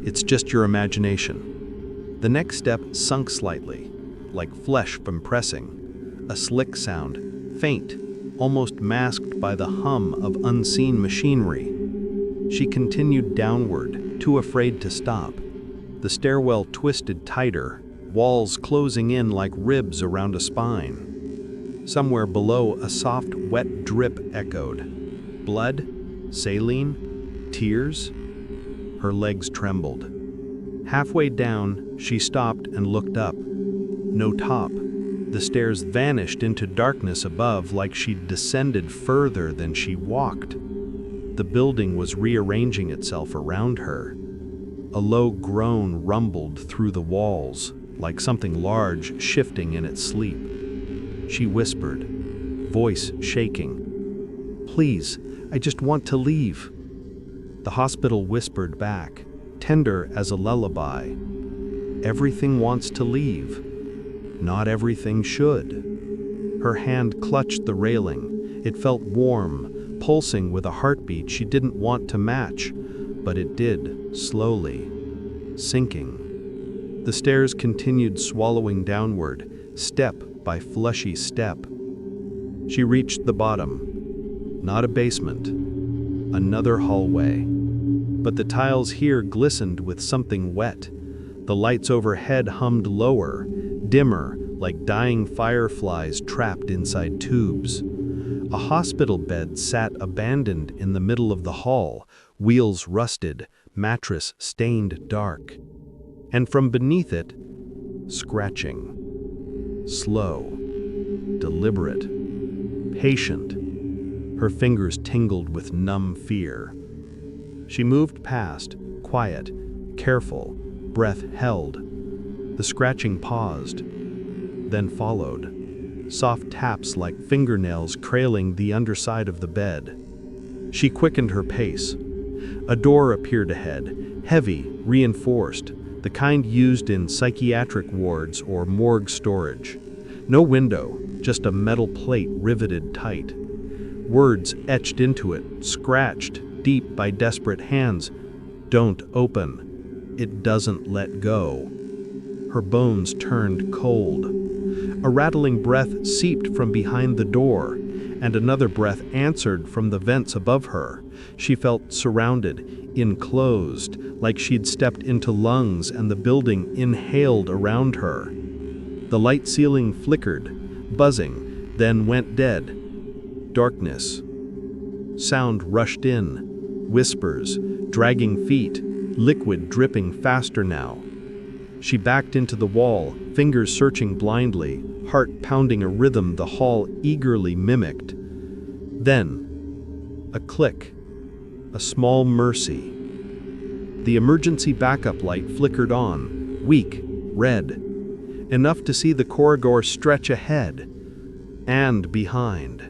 it's just your imagination. The next step sunk slightly, like flesh from pressing. A slick sound, faint, almost masked by the hum of unseen machinery. She continued downward, too afraid to stop. The stairwell twisted tighter, walls closing in like ribs around a spine. Somewhere below, a soft, wet drip echoed. Blood? Saline? Tears? Her legs trembled. Halfway down, she stopped and looked up. No top. The stairs vanished into darkness above like she'd descended further than she walked. The building was rearranging itself around her. A low groan rumbled through the walls, like something large shifting in its sleep. She whispered, voice shaking. "Please, I just want to leave." The hospital whispered back, tender as a lullaby. "Everything wants to leave. Not everything should." Her hand clutched the railing. It felt warm, pulsing with a heartbeat she didn't want to match, but it did, slowly, sinking. The stairs continued swallowing downward, step by fleshy step. She reached the bottom. Not a basement. Another hallway. But the tiles here glistened with something wet. The lights overhead hummed lower, dimmer, like dying fireflies trapped inside tubes. A hospital bed sat abandoned in the middle of the hall, wheels rusted, mattress stained dark. And from beneath it, scratching. Slow, deliberate, patient. Her fingers tingled with numb fear. She moved past, quiet, careful, breath held. The scratching paused, then followed. Soft taps like fingernails trailing the underside of the bed. She quickened her pace. A door appeared ahead, heavy, reinforced, the kind used in psychiatric wards or morgue storage. No window, just a metal plate riveted tight. Words etched into it, scratched deep by desperate hands. "Don't open. It doesn't let go." Her bones turned cold. A rattling breath seeped from behind the door, and another breath answered from the vents above her. She felt surrounded, enclosed, like she'd stepped into lungs and the building inhaled around her. The light ceiling flickered, buzzing, then went dead. Darkness. Sound rushed in. Whispers, dragging feet, liquid dripping faster now. She backed into the wall, fingers searching blindly, heart pounding a rhythm the hall eagerly mimicked. Then, a click, a small mercy. The emergency backup light flickered on, weak, red, enough to see the corridor stretch ahead and behind.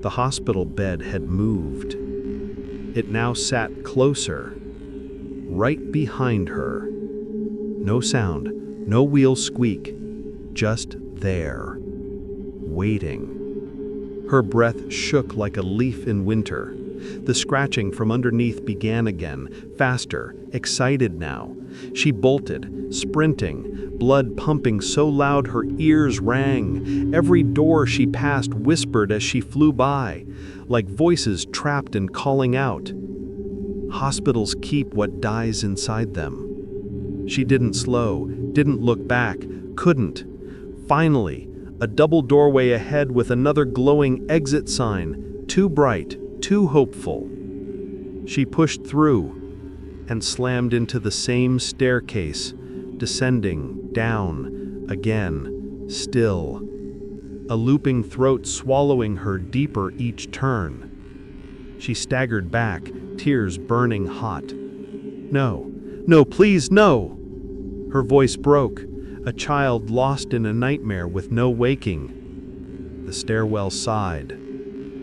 The hospital bed had moved. It now sat closer, right behind her. No sound, no wheel squeak, just there, waiting. Her breath shook like a leaf in winter. The scratching from underneath began again, faster, excited now. She bolted, sprinting, blood pumping so loud her ears rang. Every door she passed whispered as she flew by, like voices trapped and calling out. Hospitals keep what dies inside them. She didn't slow, didn't look back, couldn't. Finally, a double doorway ahead with another glowing exit sign, too bright, too hopeful. She pushed through and slammed into the same staircase, descending, down, again, still. A looping throat swallowing her deeper each turn. She staggered back, tears burning hot. "No, no, please, no!" Her voice broke, a child lost in a nightmare with no waking. The stairwell sighed,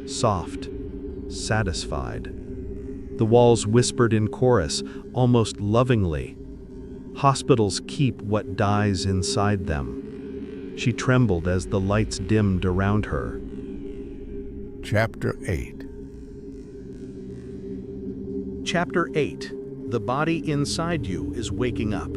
soft, satisfied. The walls whispered in chorus, almost lovingly. Hospitals keep what dies inside them. She trembled as the lights dimmed around her. Chapter 8. Chapter 8. The body inside you is waking up.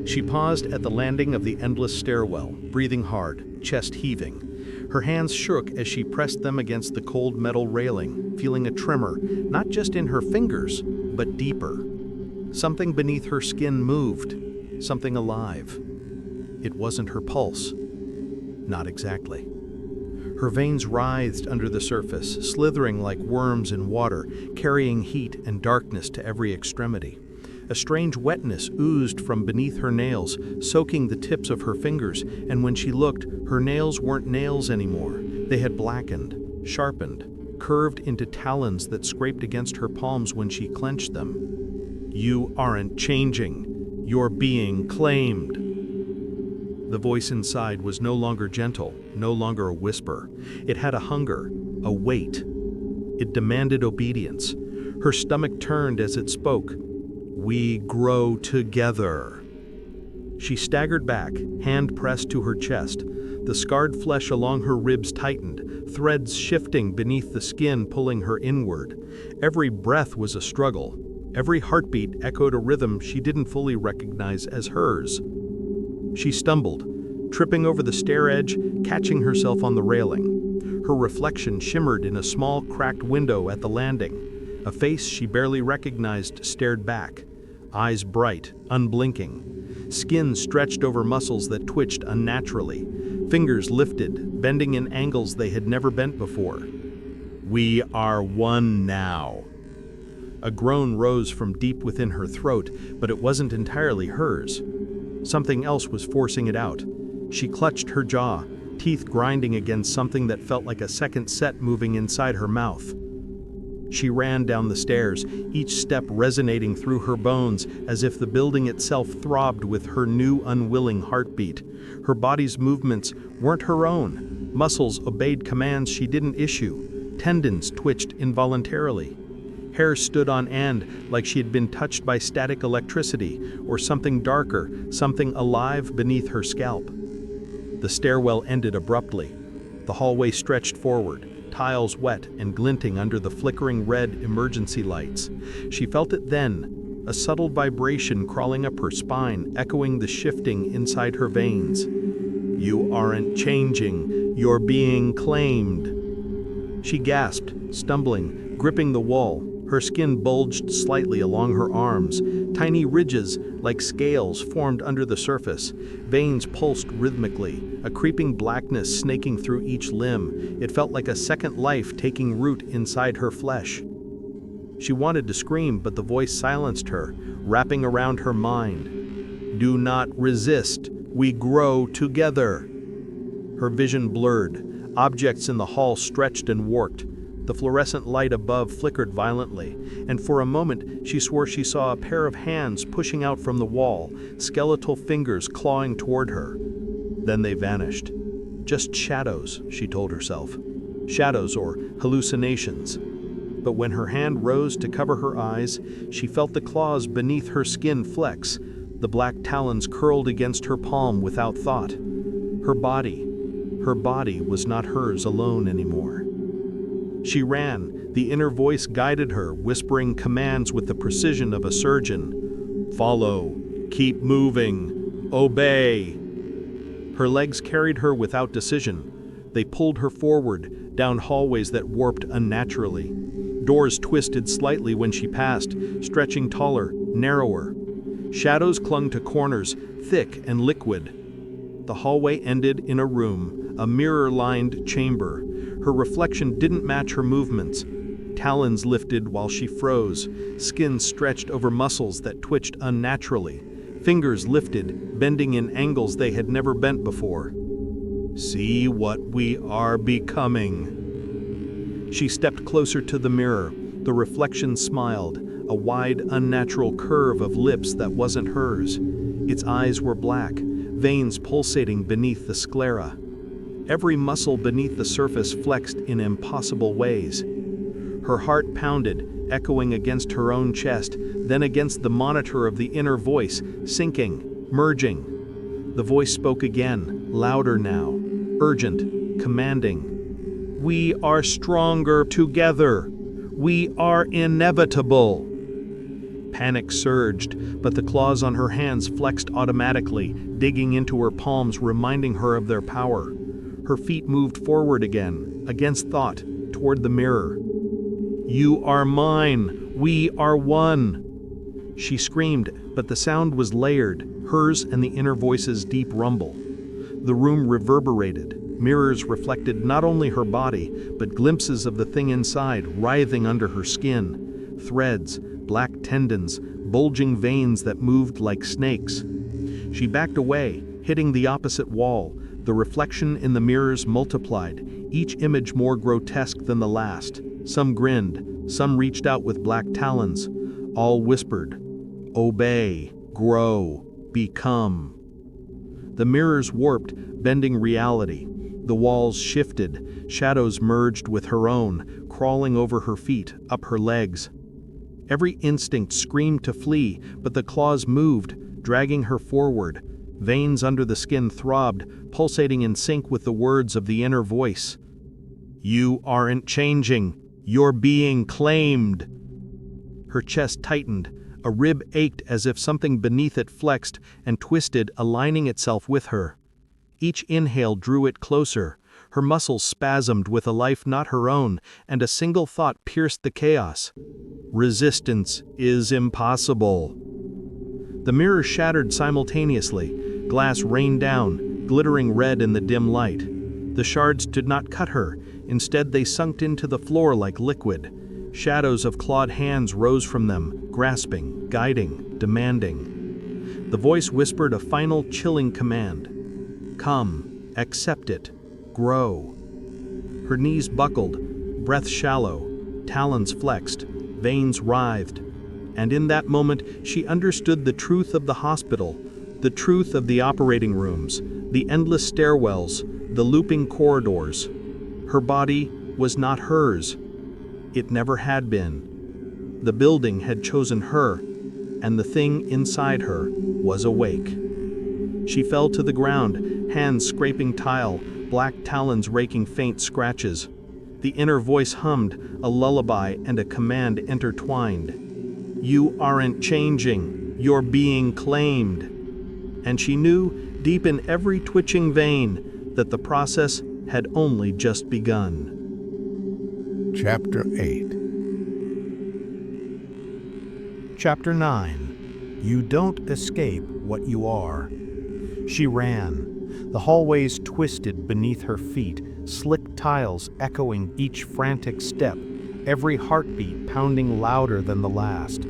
She paused at the landing of the endless stairwell, breathing hard, chest heaving. Her hands shook as she pressed them against the cold metal railing, feeling a tremor, not just in her fingers, but deeper. Something beneath her skin moved, something alive. It wasn't her pulse. Not exactly. Her veins writhed under the surface, slithering like worms in water, carrying heat and darkness to every extremity. A strange wetness oozed from beneath her nails, soaking the tips of her fingers, and when she looked, her nails weren't nails anymore. They had blackened, sharpened, curved into talons that scraped against her palms when she clenched them. "You aren't changing. You're being claimed." The voice inside was no longer gentle, no longer a whisper. It had a hunger, a weight. It demanded obedience. Her stomach turned as it spoke. "We grow together." She staggered back, hand pressed to her chest. The scarred flesh along her ribs tightened, threads shifting beneath the skin pulling her inward. Every breath was a struggle. Every heartbeat echoed a rhythm she didn't fully recognize as hers. She stumbled, tripping over the stair edge, catching herself on the railing. Her reflection shimmered in a small, cracked window at the landing. A face she barely recognized stared back, eyes bright, unblinking. Skin stretched over muscles that twitched unnaturally. Fingers lifted, bending in angles they had never bent before. "We are one now." A groan rose from deep within her throat, but it wasn't entirely hers. Something else was forcing it out. She clutched her jaw, teeth grinding against something that felt like a second set moving inside her mouth. She ran down the stairs, each step resonating through her bones as if the building itself throbbed with her new unwilling heartbeat. Her body's movements weren't her own. Muscles obeyed commands she didn't issue. Tendons twitched involuntarily. Hair stood on end like she had been touched by static electricity or something darker, something alive beneath her scalp. The stairwell ended abruptly. The hallway stretched forward, tiles wet and glinting under the flickering red emergency lights. She felt it then, a subtle vibration crawling up her spine, echoing the shifting inside her veins. "You aren't changing, you're being claimed." She gasped, stumbling, gripping the wall. Her skin bulged slightly along her arms. Tiny ridges, like scales, formed under the surface. Veins pulsed rhythmically, a creeping blackness snaking through each limb. It felt like a second life taking root inside her flesh. She wanted to scream, but the voice silenced her, wrapping around her mind. "Do not resist. We grow together." Her vision blurred. Objects in the hall stretched and warped. The fluorescent light above flickered violently, and for a moment she swore she saw a pair of hands pushing out from the wall, skeletal fingers clawing toward her. Then they vanished. Just shadows, she told herself. Shadows or hallucinations. But when her hand rose to cover her eyes, she felt the claws beneath her skin flex. The black talons curled against her palm without thought. Her body was not hers alone anymore. She ran. The inner voice guided her, whispering commands with the precision of a surgeon. "Follow. Keep moving. Obey." Her legs carried her without decision. They pulled her forward, down hallways that warped unnaturally. Doors twisted slightly when she passed, stretching taller, narrower. Shadows clung to corners, thick and liquid. The hallway ended in a room, a mirror-lined chamber. Her reflection didn't match her movements. Talons lifted while she froze, skin stretched over muscles that twitched unnaturally. Fingers lifted, bending in angles they had never bent before. "See what we are becoming." She stepped closer to the mirror. The reflection smiled, a wide, unnatural curve of lips that wasn't hers. Its eyes were black, veins pulsating beneath the sclera. Every muscle beneath the surface flexed in impossible ways. Her heart pounded, echoing against her own chest, then against the monitor of the inner voice, sinking, merging. The voice spoke again, louder now, urgent, commanding. "We are stronger together. We are inevitable." Panic surged, but the claws on her hands flexed automatically, digging into her palms, reminding her of their power. Her feet moved forward again, against thought, toward the mirror. "You are mine. We are one." She screamed, but the sound was layered, hers and the inner voice's deep rumble. The room reverberated. Mirrors reflected not only her body, but glimpses of the thing inside, writhing under her skin. Threads, black tendons, bulging veins that moved like snakes. She backed away, hitting the opposite wall. The reflection in the mirrors multiplied, each image more grotesque than the last. Some grinned, some reached out with black talons. All whispered, "Obey, grow, become." The mirrors warped, bending reality. The walls shifted, shadows merged with her own, crawling over her feet, up her legs. Every instinct screamed to flee, but the claws moved, dragging her forward. Veins under the skin throbbed, pulsating in sync with the words of the inner voice. "You aren't changing. You're being claimed." Her chest tightened. A rib ached as if something beneath it flexed and twisted, aligning itself with her. Each inhale drew it closer. Her muscles spasmed with a life not her own, and a single thought pierced the chaos. Resistance is impossible. The mirror shattered simultaneously. Glass rained down, glittering red in the dim light. The shards did not cut her. Instead, they sunk into the floor like liquid. Shadows of clawed hands rose from them, grasping, guiding, demanding. The voice whispered a final chilling command. "Come, accept it, grow." Her knees buckled, breath shallow, talons flexed, veins writhed. And in that moment, she understood the truth of the hospital, the truth of the operating rooms, the endless stairwells, the looping corridors. Her body was not hers. It never had been. The building had chosen her, and the thing inside her was awake. She fell to the ground, hands scraping tile, black talons raking faint scratches. The inner voice hummed, a lullaby and a command intertwined. "You aren't changing. You're being claimed." And she knew, deep in every twitching vein, that the process had only just begun. Chapter 8. Chapter 9. You don't escape what you are. She ran. The hallways twisted beneath her feet, slick tiles echoing each frantic step, every heartbeat pounding louder than the last.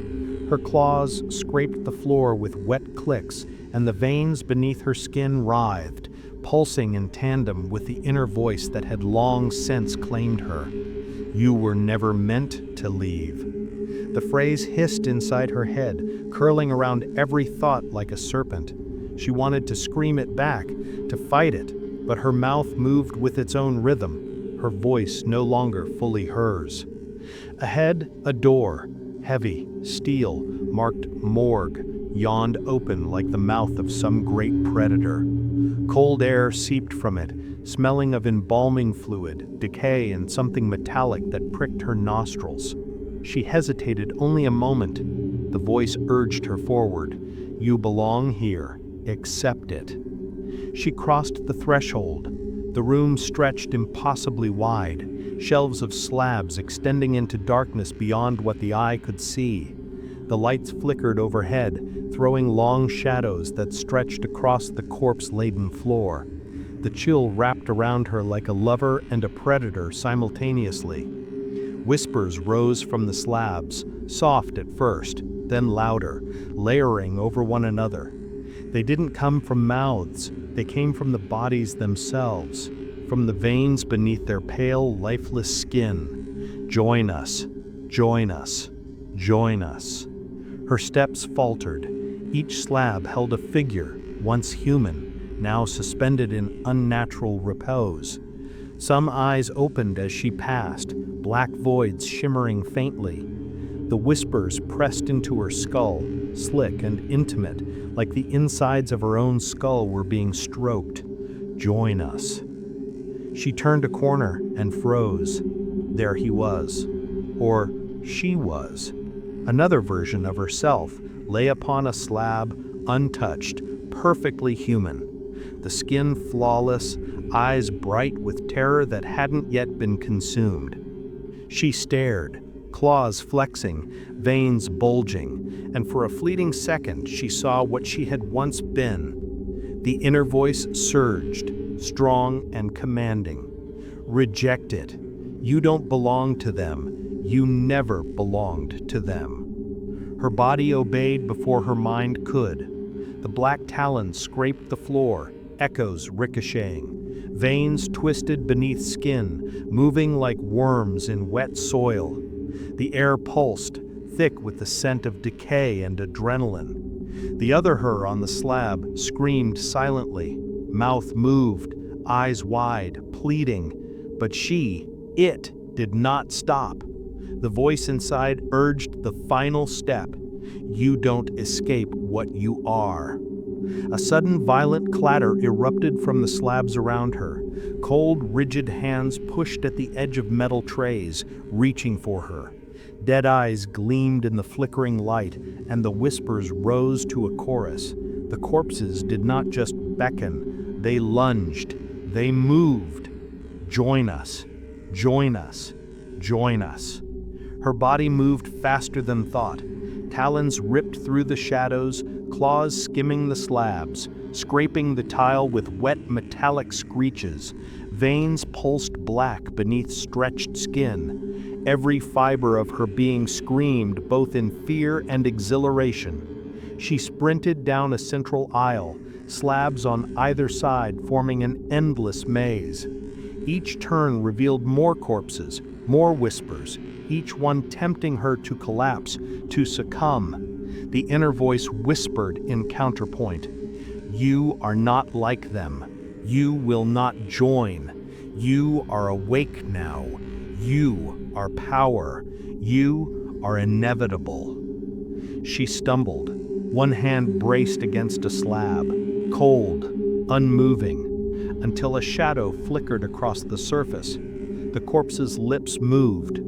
Her claws scraped the floor with wet clicks, and the veins beneath her skin writhed, pulsing in tandem with the inner voice that had long since claimed her. "You were never meant to leave." The phrase hissed inside her head, curling around every thought like a serpent. She wanted to scream it back, to fight it, but her mouth moved with its own rhythm, her voice no longer fully hers. Ahead, a door, heavy, steel, marked morgue, yawned open like the mouth of some great predator. Cold air seeped from it, smelling of embalming fluid, decay, and something metallic that pricked her nostrils. She hesitated only a moment. The voice urged her forward. "You belong here. Accept it." She crossed the threshold. The room stretched impossibly wide, shelves of slabs extending into darkness beyond what the eye could see. The lights flickered overhead, throwing long shadows that stretched across the corpse-laden floor. The chill wrapped around her like a lover and a predator simultaneously. Whispers rose from the slabs, soft at first, then louder, layering over one another. They didn't come from mouths, they came from the bodies themselves, from the veins beneath their pale, lifeless skin. "Join us, join us, join us." Her steps faltered. Each slab held a figure, once human, now suspended in unnatural repose. Some eyes opened as she passed, black voids shimmering faintly. The whispers pressed into her skull, slick and intimate, like the insides of her own skull were being stroked. "Join us." She turned a corner and froze. There he was. Or she was. Another version of herself lay upon a slab, untouched, perfectly human. The skin flawless, eyes bright with terror that hadn't yet been consumed. She stared, claws flexing, veins bulging, and for a fleeting second she saw what she had once been. The inner voice surged, strong and commanding. "Reject it. You don't belong to them. You never belonged to them." Her body obeyed before her mind could. The black talons scraped the floor, echoes ricocheting. Veins twisted beneath skin, moving like worms in wet soil. The air pulsed, thick with the scent of decay and adrenaline. The other her on the slab screamed silently, mouth moved, eyes wide, pleading, but it did not stop. The voice inside urged the final step. You don't escape what you are. A sudden violent clatter erupted from the slabs around her. Cold, rigid hands pushed at the edge of metal trays, reaching for her. Dead eyes gleamed in the flickering light, and the whispers rose to a chorus. The corpses did not just beckon, they lunged, they moved. Join us, join us, join us. Her body moved faster than thought. Talons ripped through the shadows, claws skimming the slabs, scraping the tile with wet metallic screeches. Veins pulsed black beneath stretched skin. Every fiber of her being screamed both in fear and exhilaration. She sprinted down a central aisle, slabs on either side forming an endless maze. Each turn revealed more corpses, more whispers, each one tempting her to collapse, to succumb. The inner voice whispered in counterpoint, "You are not like them. You will not join. You are awake now. You are power. You are inevitable." She stumbled. One hand braced against a slab, cold, unmoving, until a shadow flickered across the surface. The corpse's lips moved.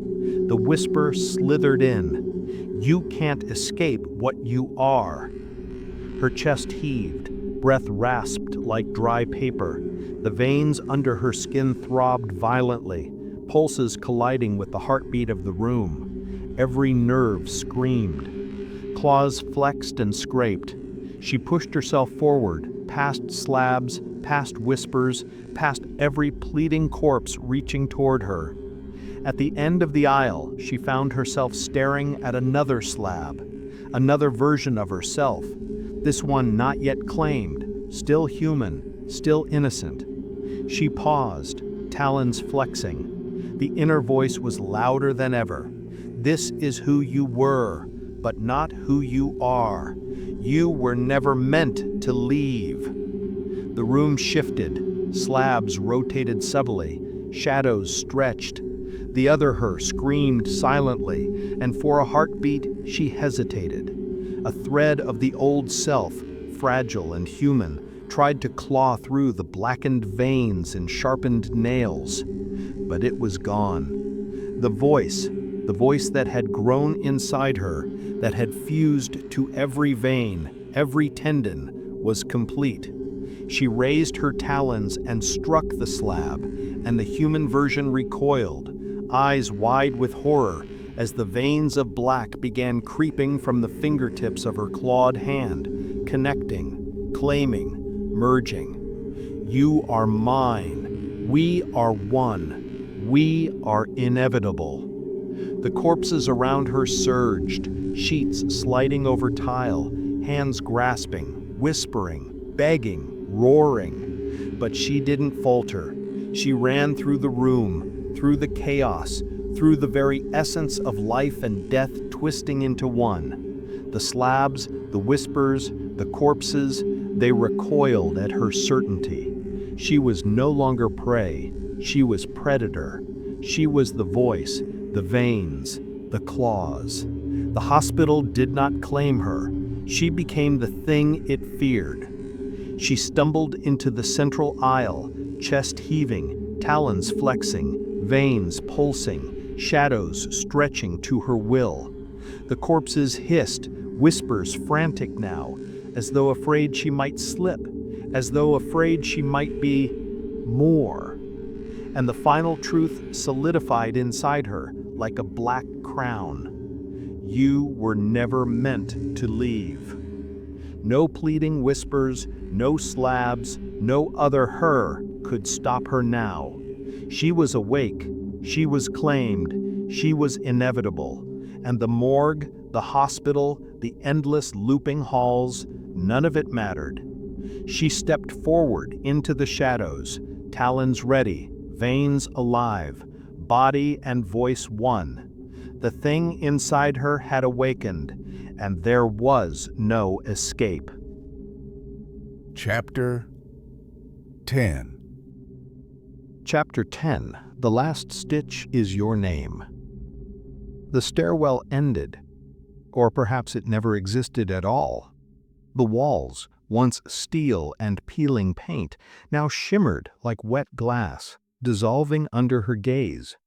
The whisper slithered in. You can't escape what you are. Her chest heaved, breath rasped like dry paper. The veins under her skin throbbed violently, pulses colliding with the heartbeat of the room. Every nerve screamed. Claws flexed and scraped. She pushed herself forward, past slabs, past whispers, past every pleading corpse reaching toward her. At the end of the aisle, she found herself staring at another slab, another version of herself, this one not yet claimed, still human, still innocent. She paused, talons flexing. The inner voice was louder than ever. This is who you were, but not who you are. You were never meant to leave. The room shifted, slabs rotated subtly, shadows stretched. The other her screamed silently, and for a heartbeat she hesitated. A thread of the old self, fragile and human, tried to claw through the blackened veins and sharpened nails. But it was gone. The voice that had grown inside her, that had fused to every vein, every tendon, was complete. She raised her talons and struck the slab, and the human version recoiled, eyes wide with horror, as the veins of black began creeping from the fingertips of her clawed hand, connecting, claiming, merging. You are mine. We are one. We are inevitable. The corpses around her surged, sheets sliding over tile, hands grasping, whispering, begging, roaring. But she didn't falter. She ran through the room, through the chaos, through the very essence of life and death twisting into one. The slabs, the whispers, the corpses, they recoiled at her certainty. She was no longer prey. She was predator. She was the voice, the veins, the claws. The hospital did not claim her. She became the thing it feared. She stumbled into the central aisle, chest heaving, talons flexing, veins pulsing, shadows stretching to her will. The corpses hissed, whispers frantic now, as though afraid she might slip, as though afraid she might be more. And the final truth solidified inside her like a black crown. You were never meant to leave. No pleading whispers, no slabs, no other her could stop her now. She was awake, she was claimed, she was inevitable. And the morgue, the hospital, the endless looping halls, none of it mattered. She stepped forward into the shadows, talons ready, veins alive, body and voice one. The thing inside her had awakened, and there was no escape. Chapter 10. Chapter 10. The last stitch is your name. The stairwell ended, or perhaps it never existed at all. The walls, once steel and peeling paint, now shimmered like wet glass, dissolving under her gaze.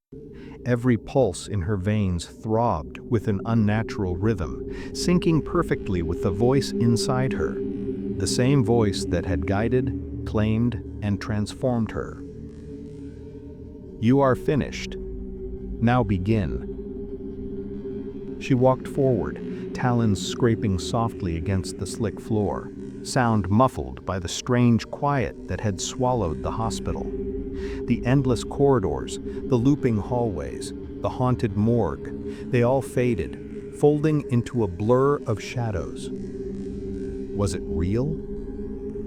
Every pulse in her veins throbbed with an unnatural rhythm, syncing perfectly with the voice inside her, the same voice that had guided, claimed, and transformed her. You are finished. Now begin. She walked forward, talons scraping softly against the slick floor, sound muffled by the strange quiet that had swallowed the hospital. The endless corridors, the looping hallways, the haunted morgue, they all faded, folding into a blur of shadows. Was it real?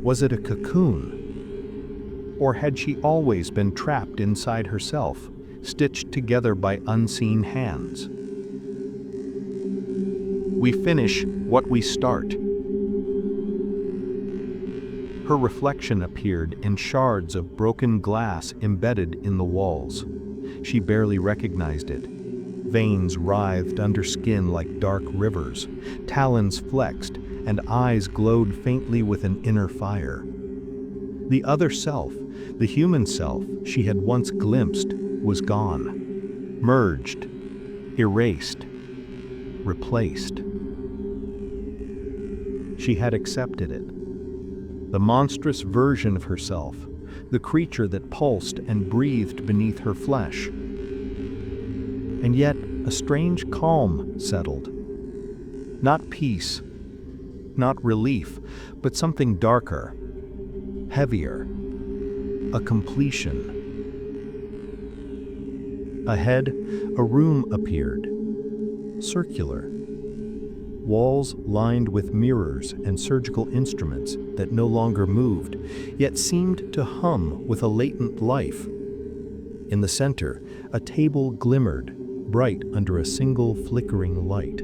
Was it a cocoon? Or had she always been trapped inside herself, stitched together by unseen hands? We finish what we start. Her reflection appeared in shards of broken glass embedded in the walls. She barely recognized it. Veins writhed under skin like dark rivers, talons flexed, and eyes glowed faintly with an inner fire. The other self, the human self she had once glimpsed, was gone, merged, erased, replaced. She had accepted it. The monstrous version of herself, the creature that pulsed and breathed beneath her flesh. And yet, a strange calm settled. Not peace, not relief, but something darker, heavier, a completion. Ahead, a room appeared, circular. Walls lined with mirrors and surgical instruments that no longer moved, yet seemed to hum with a latent life. In the center, a table glimmered, bright under a single flickering light.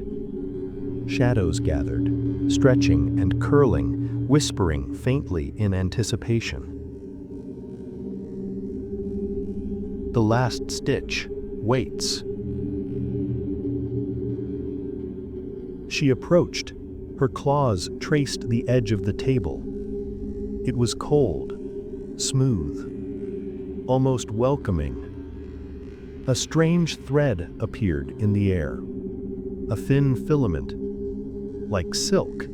Shadows gathered, stretching and curling, whispering faintly in anticipation. The last stitch waits. She approached. Her claws traced the edge of the table. It was cold, smooth, almost welcoming. A strange thread appeared in the air, a thin filament, like silk,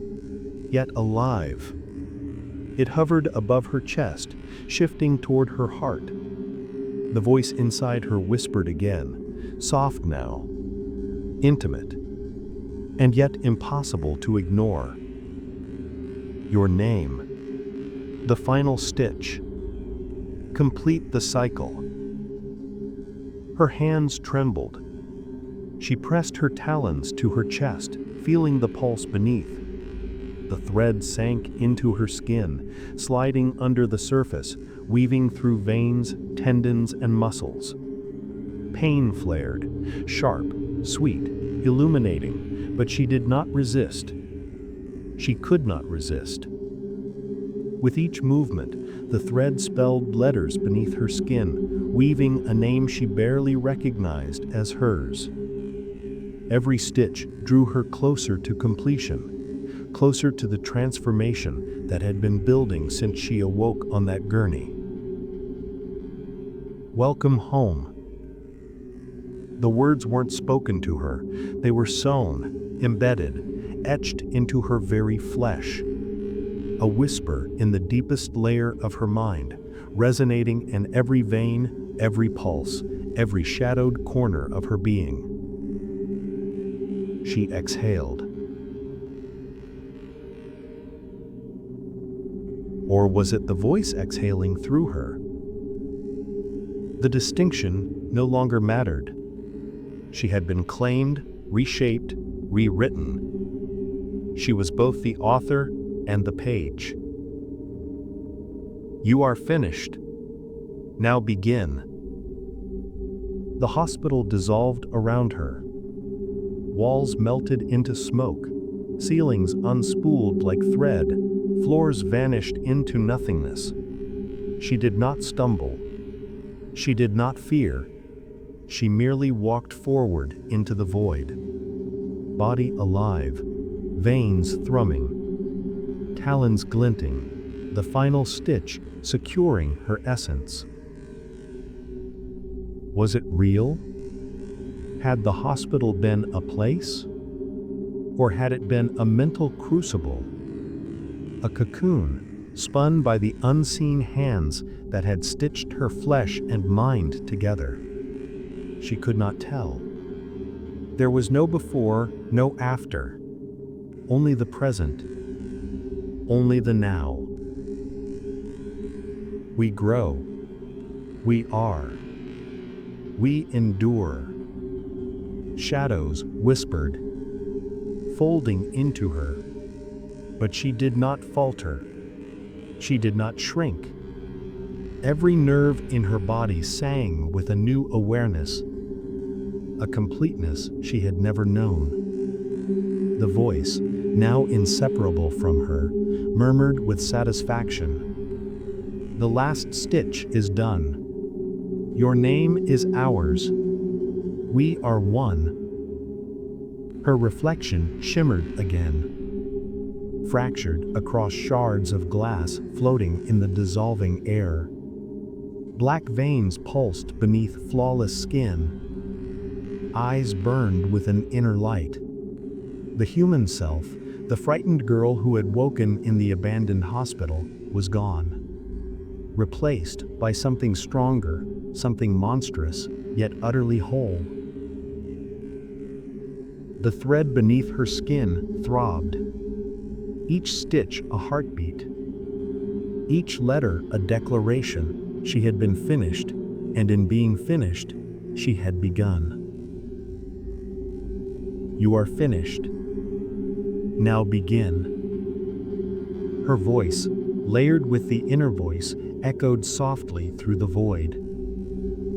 yet alive. It hovered above her chest, shifting toward her heart. The voice inside her whispered again, soft now, intimate, and yet impossible to ignore. Your name, the final stitch. Complete the cycle. Her hands trembled. She pressed her talons to her chest, feeling the pulse beneath. The thread sank into her skin, sliding under the surface, weaving through veins, tendons, and muscles. Pain flared, sharp, sweet, illuminating, but she did not resist. She could not resist. With each movement, the thread spelled letters beneath her skin, weaving a name she barely recognized as hers. Every stitch drew her closer to completion, closer to the transformation that had been building since she awoke on that gurney. Welcome home. The words weren't spoken to her. They were sewn, embedded, etched into her very flesh. A whisper in the deepest layer of her mind, resonating in every vein, every pulse, every shadowed corner of her being. She exhaled. Or was it the voice exhaling through her? The distinction no longer mattered. She had been claimed, reshaped, rewritten. She was both the author and the page. You are finished. Now begin. The hospital dissolved around her. Walls melted into smoke, ceilings unspooled like thread, floors vanished into nothingness. She did not stumble. She did not fear. She merely walked forward into the void. Body alive, veins thrumming, talons glinting, the final stitch securing her essence. Was it real? Had the hospital been a place? Or had it been a mental crucible? A cocoon spun by the unseen hands that had stitched her flesh and mind together. She could not tell. There was no before, no after. Only the present. Only the now. We grow. We are. We endure. Shadows whispered, folding into her. But she did not falter. She did not shrink. Every nerve in her body sang with a new awareness, a completeness she had never known. The voice, now inseparable from her, murmured with satisfaction, "The last stitch is done. Your name is ours. We are one." Her reflection shimmered again, fractured across shards of glass floating in the dissolving air. Black veins pulsed beneath flawless skin. Eyes burned with an inner light. The human self, the frightened girl who had woken in the abandoned hospital, was gone. Replaced by something stronger, something monstrous, yet utterly whole. The thread beneath her skin throbbed. Each stitch a heartbeat. Each letter a declaration she had been finished, and in being finished, she had begun. "You are finished. Now begin." Her voice, layered with the inner voice, echoed softly through the void.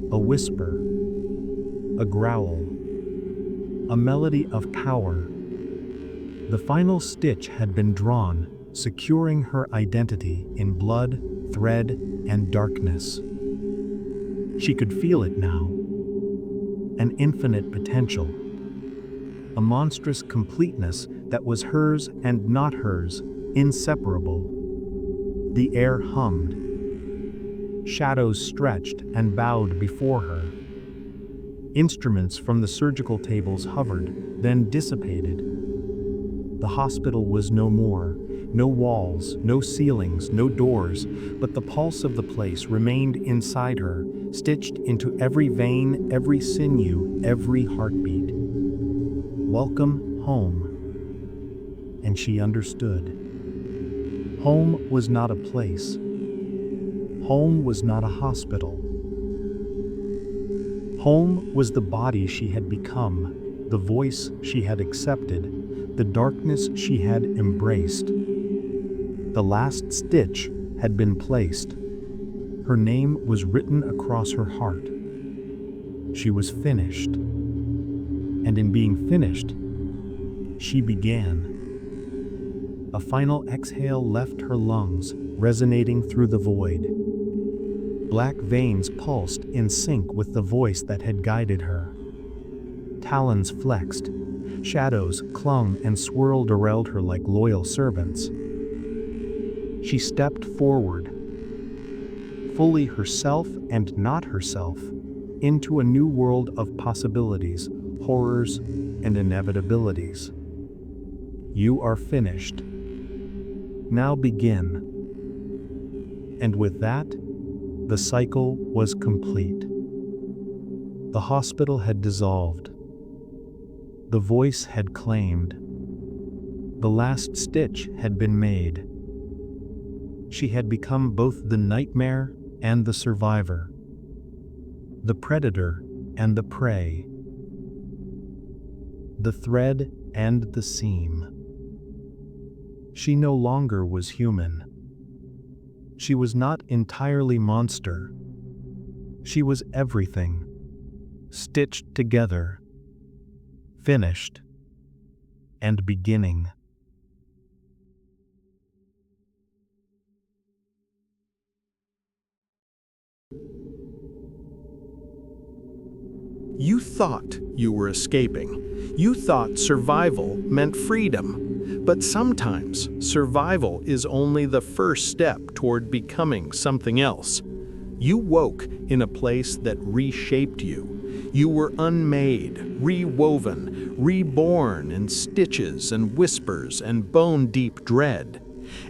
A whisper, a growl, a melody of power. The final stitch had been drawn, securing her identity in blood, thread, and darkness. She could feel it now. An infinite potential. A monstrous completeness that was hers and not hers, inseparable. The air hummed. Shadows stretched and bowed before her. Instruments from the surgical tables hovered, then dissipated. The hospital was no more. No walls, no ceilings, no doors, but the pulse of the place remained inside her, stitched into every vein, every sinew, every heartbeat. Welcome home. And she understood. Home was not a place. Home was not a hospital. Home was the body she had become, the voice she had accepted, the darkness she had embraced. The last stitch had been placed. Her name was written across her heart. She was finished. And in being finished, she began. A final exhale left her lungs, resonating through the void. Black veins pulsed in sync with the voice that had guided her. Talons flexed. Shadows clung and swirled around her like loyal servants. She stepped forward, fully herself and not herself, into a new world of possibilities, horrors, and inevitabilities. You are finished. Now begin. And with that, the cycle was complete. The hospital had dissolved. The voice had claimed. The last stitch had been made. She had become both the nightmare and the survivor, the predator and the prey, the thread and the seam. She no longer was human. She was not entirely monster. She was everything, stitched together, finished. and beginning. You thought you were escaping. You thought survival meant freedom. But sometimes survival is only the first step toward becoming something else. You woke in a place that reshaped you. You were unmade, rewoven, reborn in stitches and whispers and bone-deep dread.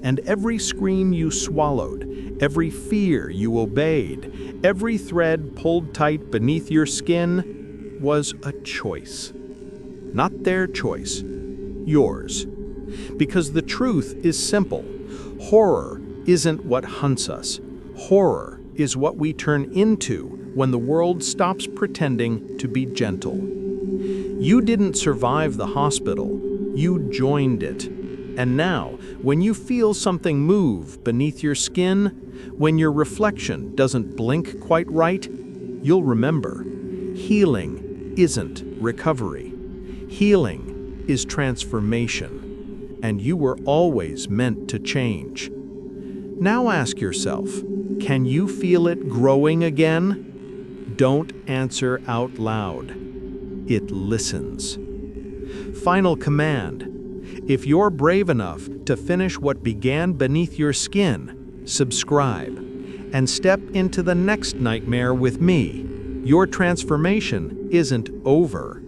And every scream you swallowed, every fear you obeyed, every thread pulled tight beneath your skin was a choice. Not their choice, yours. Because the truth is simple. Horror isn't what hunts us. Horror is what we turn into when the world stops pretending to be gentle. You didn't survive the hospital, you joined it. And now, when you feel something move beneath your skin, when your reflection doesn't blink quite right, you'll remember, healing isn't recovery. Healing is transformation, and you were always meant to change. Now ask yourself, can you feel it growing again? Don't answer out loud. It listens. Final command. If you're brave enough to finish what began beneath your skin, subscribe and step into the next nightmare with me. Your transformation isn't over.